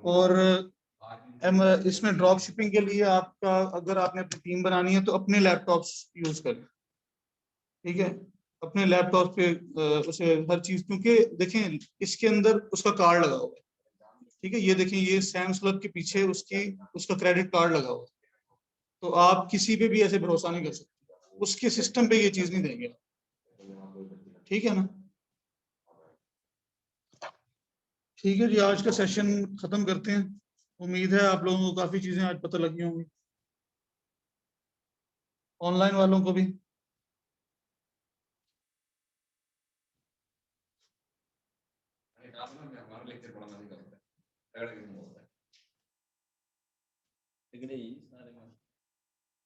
और इसमें ड्रॉप शिपिंग के लिए आपका, अगर आपने अपनी टीम बनानी है तो अपने लैपटॉप्स यूज करें, ठीक है। अपने लैपटॉप पे उसे हर चीज, क्योंकि देखें इसके अंदर उसका कार्ड लगा हुआ है, ठीक है। ये देखें, ये सैम्स क्लब के पीछे उसका क्रेडिट कार्ड लगा हुआ है। तो आप किसी पे भी ऐसे भरोसा नहीं कर सकते, उसके सिस्टम पे ये चीज नहीं देंगे, ठीक है ना। ठीक है जी, आज का सेशन खत्म करते हैं। उम्मीद है आप लोगों को काफी चीजें आज पता लगी होंगी, ऑनलाइन वालों को भी। लेकिन